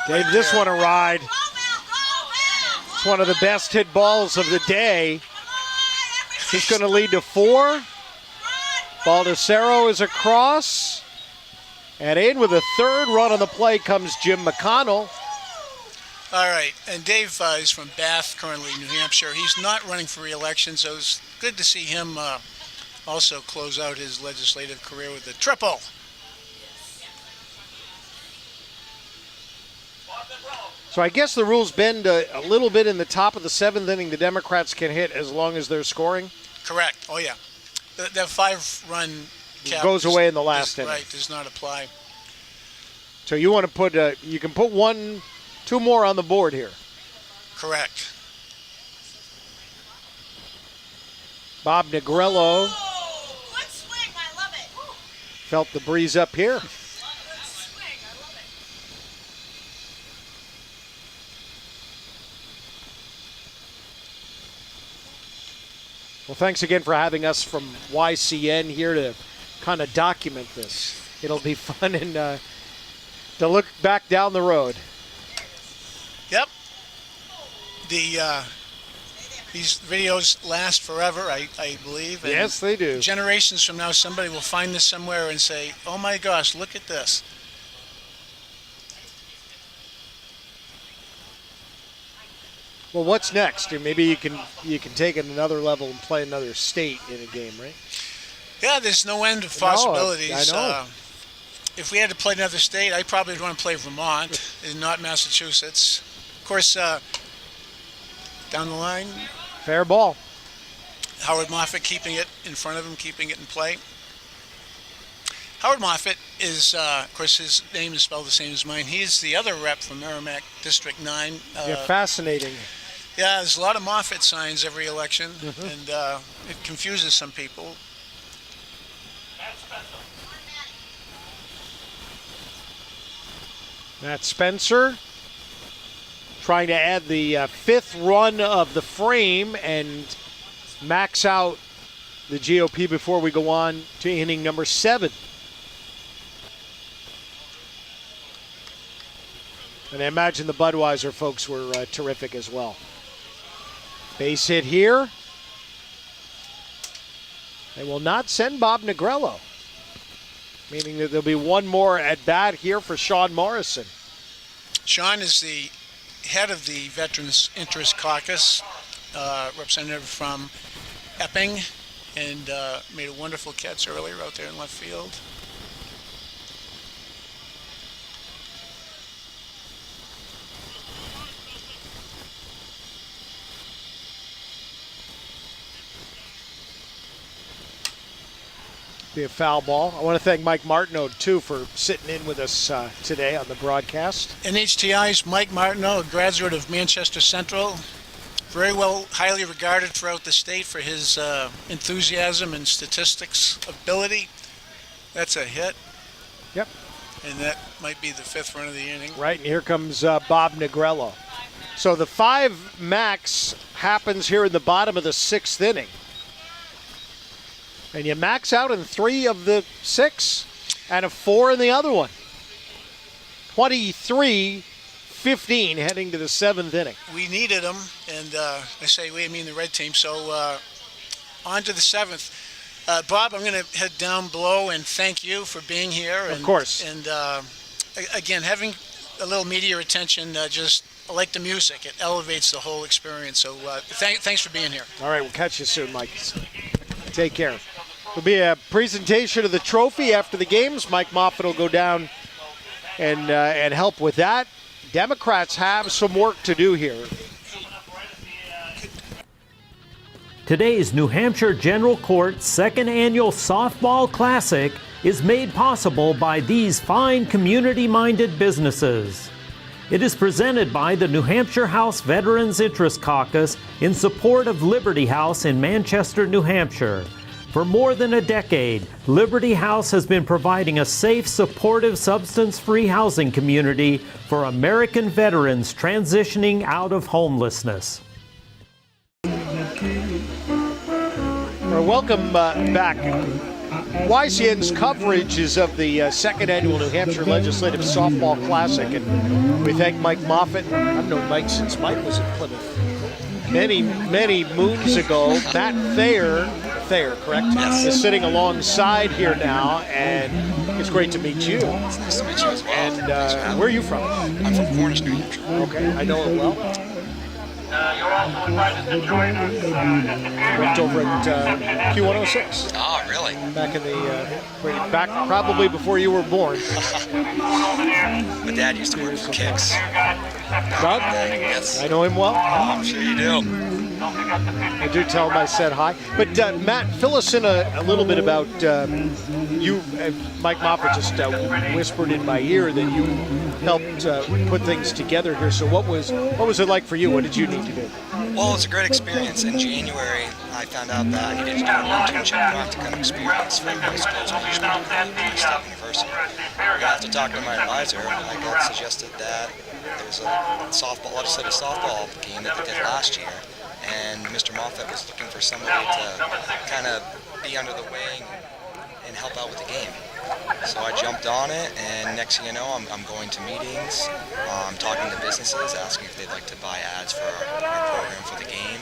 Gave this one a ride. It's one of the best hit balls of the day. He's going to lead to 4. Baldessaro is across. And in with a third run on the play comes Jim McConnell. All right, and Dave is from Bath, currently New Hampshire. He's not running for re-election, so it's good to see him also close out his legislative career with a triple. So I guess the rules bend a little bit in the top of the 7th inning. The Democrats can hit as long as they're scoring. Correct. Oh, yeah. That 5-run cap goes away in the last inning. Right, does not apply. So you want to put you can put one 2 more on the board here. Correct. Bob Negrello Good swing, I love it. felt the breeze up here. Good swing, I love it. Well, thanks again for having us from YCN here to kind of document this. It'll be fun and to look back down the road. Yep. These videos last forever, I believe. And Yes, they do. generations from now, somebody will find this somewhere and say, oh my gosh, look at this. Well, what's next? And maybe you can take it another level and play another state in a game, right? Yeah, there's no end of possibilities. I know. If we had to play another state, I probably would want to play Vermont and not Massachusetts. Of course, down the line, Fair ball. Howard Moffett keeping it in front of him, keeping it in play. Howard Moffett is, of course, his name is spelled the same as mine. He's the other rep from Merrimack District 9. Yeah, fascinating. Yeah, there's a lot of Moffett signs every election, and it confuses some people. Matt Spencer trying to add the 5th run of the frame and max out the GOP before we go on to inning number 7. And I imagine the Budweiser folks were terrific as well. Base hit here. They will not send Bob Negrello, meaning that there'll be one more at bat here for Sean Morrison. Sean is the head of the Veterans Interest Caucus, representative from Epping, and made a wonderful catch earlier out there in left field. Be a foul ball. I want to thank Mike Martineau, too, for sitting in with us today on the broadcast. NHTI's Mike Martineau, a graduate of Manchester Central, very well, highly regarded throughout the state for his enthusiasm and statistics ability. That's a hit. Yep. And that might be the 5th run of the inning. Right, and here comes Bob Negrello. So the 5 max happens here in the bottom of the 6th inning. And you max out in 3 of the 6 and a 4 in the other one. 23-15 heading to the 7th inning. We needed them, and I say we, I mean the red team. So on to the 7th. Bob, I'm going to head down below and thank you for being here. Of course. And again, having a little media attention, just like the music, it elevates the whole experience. So thanks for being here. All right, we'll catch you soon, Mike. Take care. There'll be a presentation of the trophy after the games. Mike Moffett will go down and help with that. Democrats have some work to do here. Today's New Hampshire General Court Second Annual Softball Classic is made possible by these fine community-minded businesses. It is presented by the New Hampshire House Veterans Interest Caucus in support of Liberty House in Manchester, New Hampshire. For more than a decade, Liberty House has been providing a safe, supportive, substance-free housing community for American veterans transitioning out of homelessness. Welcome back. YCN's coverage is of the second annual New Hampshire Legislative Softball Classic, and we thank Mike Moffett. I've known Mike since Mike was at Plymouth many moons ago. Matt Thayer, correct? Yes. Is sitting alongside here now, and it's great to meet you. It's nice to meet you as well. And where are you from? I'm from Cornish, New Hampshire. Okay, I know it well. Went over at Q106. Oh, really? Back in the back probably before you were born. My dad used to work for Kicks. Doug? Yes. I know him well. Oh, I'm sure you do. I do tell him I said hi. But Matt, fill us in a little bit about you. Mike Moffat just whispered in my ear that you helped put things together here. So what was it like for you? What did you need to do? Well, it's a great experience. In January, I found out that I needed to do an internship practicum experience for my sports management degree at State University. After talking to my advisor, I got suggested that there's a legislative softball game that they did last year, and Mr. Moffat was looking for somebody to kind of be under the wing and help out with the game. So I jumped on it, and next thing you know, I'm going to meetings, I'm talking to businesses, asking if they'd like to buy ads for our program for the game.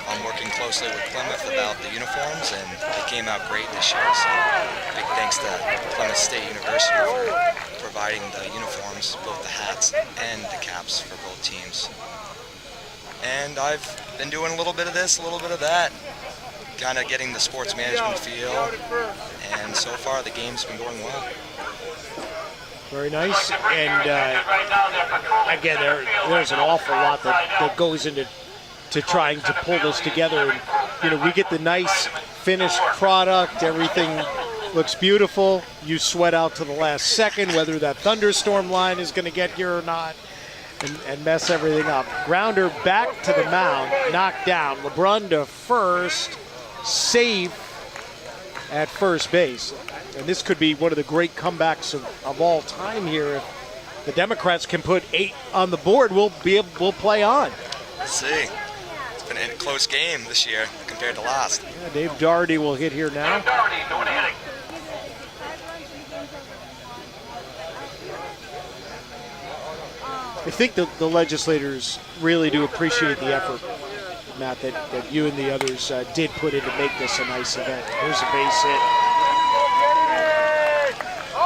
I'm working closely with Plymouth about the uniforms, and they came out great this year. So big thanks to Plymouth State University for providing the uniforms, both the hats and the caps for both teams. And I've been doing a little bit of this, a little bit of that, kind of getting the sports management feel, and so far the game's been going well. Very nice. And again, there's an awful lot that goes into trying to pull this together. And we get the nice finished product. Everything looks beautiful. You sweat out to the last second whether that thunderstorm line is going to get here or not, and mess everything up. Grounder back to the mound, knocked down. LeBrun to first, safe at first base. And this could be one of the great comebacks of all time here. If the Democrats can put 8 on the board, we'll play on. Let's see. It's been a close game this year compared to last. Yeah, Dave Doherty will hit here now. Dave Doherty doing the hitting. I think the legislators really do appreciate the effort, Matt, that you and the others did put in to make this a nice event. Here's a base hit.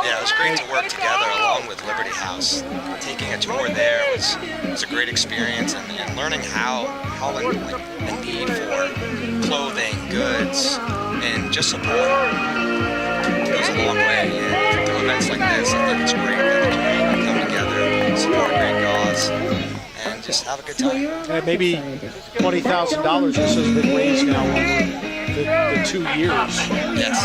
Yeah, it was great to work together along with Liberty House. Taking a tour there was a great experience, and learning how the need for clothing, goods, and just support goes a long way. And through events like this, I think it's great that the community can come together, support a great cause, and just have a good time. And maybe $20,000 this has been raised now over the 2 years. Yes.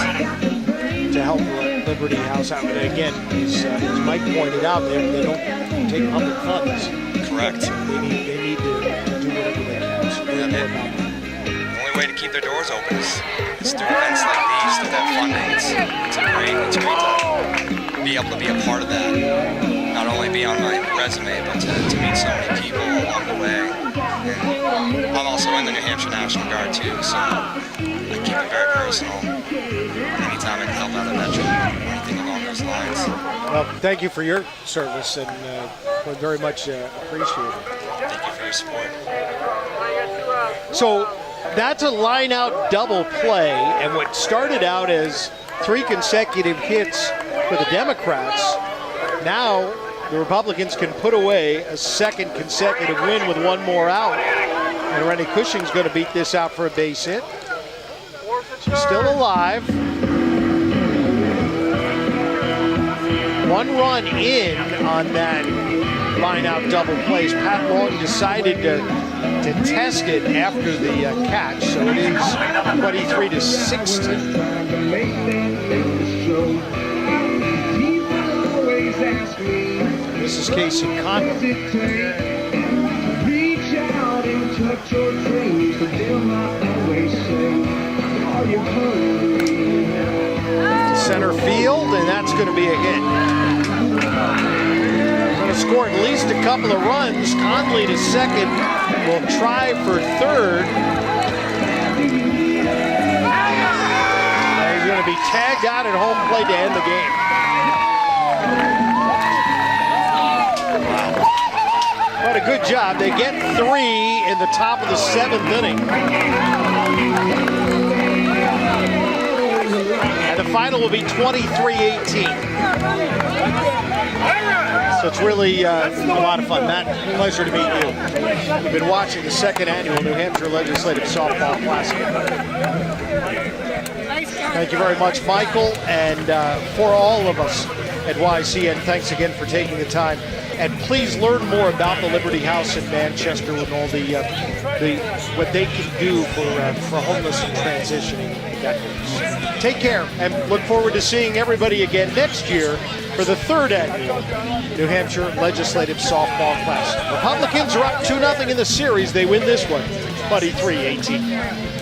To help Liberty House out. And again, as Mike pointed out, they don't take public funds. Correct. They need to do whatever they can. So the only way to keep their doors open is through events like these, through that funding. It's great to be able to be a part of that. Not only be on my resume, but to meet so many people along the way. And I'm also in the New Hampshire National Guard too, so I keep it very personal. Anytime I can help out a veteran or anything along those lines. Well, thank you for your service, and we very much appreciate it. Thank you for your support. So that's a line-out double play, and what started out as 3 consecutive hits for the Democrats, now the Republicans can put away a second consecutive win with 1 more out. And Rennie Cushing's going to beat this out for a base hit. She's still alive. 1 run in on that line-out double plays. Pat Long decided to test it after the catch, so it is 23-16. This is Casey Conley. Reach out and touch your dreams, but they'll not always say, are you hungry? To center field, and that's going to be a hit. Going to score at least a couple of runs. Conley to second, will try for third. And he's going to be tagged out at home plate to end the game. What a good job. They get 3 in the top of the 7th inning. And the final will be 23-18. So it's really a lot of fun. Matt, pleasure to meet you. We've been watching the 2nd annual New Hampshire Legislative Softball Classic. Thank you very much, Michael, and for all of us at YCN, thanks again for taking the time And please learn more about the Liberty House in Manchester and all the what they can do for homeless and transitioning veterans. Take care, and look forward to seeing everybody again next year for the third annual New Hampshire Legislative Softball Classic. Republicans are up 2-0 in the series. They win this one, 23-18.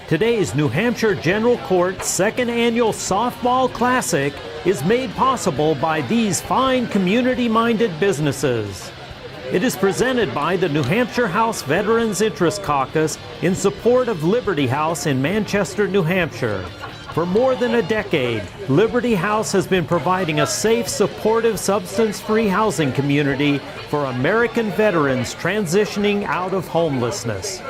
Today's New Hampshire General Court Second Annual Softball Classic is made possible by these fine community-minded businesses. It is presented by the New Hampshire House Veterans Interest Caucus in support of Liberty House in Manchester, New Hampshire. For more than a decade, Liberty House has been providing a safe, supportive, substance-free housing community for American veterans transitioning out of homelessness.